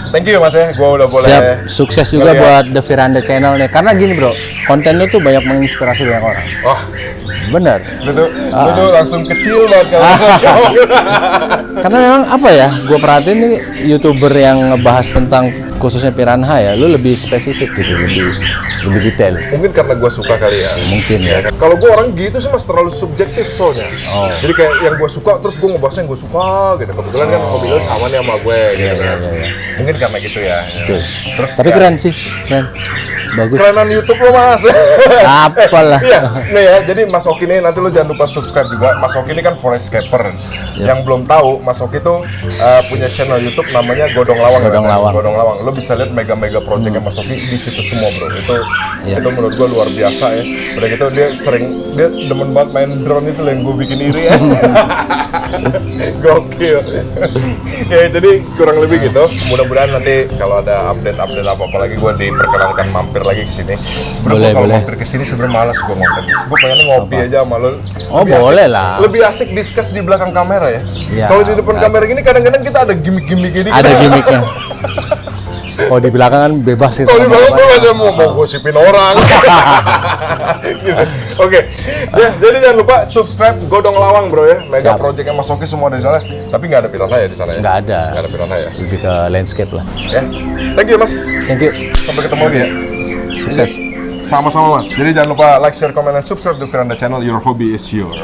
thank you ya Mas ya, gue udah boleh. Siap, sukses juga ngeliat. buat The Firanda Channel nih. Karena gini bro, konten lu tuh banyak menginspirasi banyak orang. Wah, Bener. lu tuh langsung kecil banget kalau Karena memang apa ya, gue perhatiin nih YouTuber yang ngebahas tentang khususnya piranha ya, lu lebih spesifik gitu, lebih detail. Mungkin karena gue suka kali ya. Mungkin ya. Kalau gue orang gitu sih Mas, terlalu subjektif soalnya. Jadi kayak yang gue suka terus gue ngebahasnya yang gue suka gitu. Kebetulan kan hobi lu sama nih sama gue gitu kan. Mungkin karena gitu ya. Terus Tapi ya, keren sih, keren. Bagus. kerenan YouTube lo Mas. Apalah. Iya, nih ya. Jadi Mas Oki nih nanti lo jangan lupa subscribe juga. Mas Oki ini kan forescaper. Yang belum tahu, Mas Oki tuh punya channel YouTube namanya Godong Lawang. Godong ya, Lawang. Godong Lawang. Lo bisa lihat mega projectnya Mas Oki di situ semua bro. Itu menurut gua luar biasa ya. Udah gitu dia demen banget main drone itu yang gue bikin iri ya. Gokil. Ya jadi kurang lebih gitu. Mudah-mudahan nanti kalau ada update apa lagi gue diperkenalkan mampir lagi ke sini. Boleh, Kalau boleh. mampir ke sini sebenarnya malas gue ngonten. Gue pengen ngopi aja sama lo. Oh, Lebih boleh asik- lah. Lebih asik discuss di belakang kamera ya. Iya. Kalau di depan kamera gini kadang-kadang kita ada gimmick-gimmick ini. Ada gimmicknya. Oh di belakang kan bebas itu. Kalau di belakang gue aja mau gosipin orang. Gitu. Oke. Ya, jadi jangan lupa subscribe Godong Lawang bro ya. Mega Siap. projectnya Mas Oki semua di sana. Tapi nggak ada piranha ya di sana ya. Nggak ada. Nggak ada piranha ya. Lebih ke landscape lah. Ya. Thank you Mas. Thank you. Sampai ketemu lagi ya. Sukses. Sama-sama Mas. Jadi jangan lupa like, share, comment, dan subscribe to Firanda Channel. Your hobby is yours.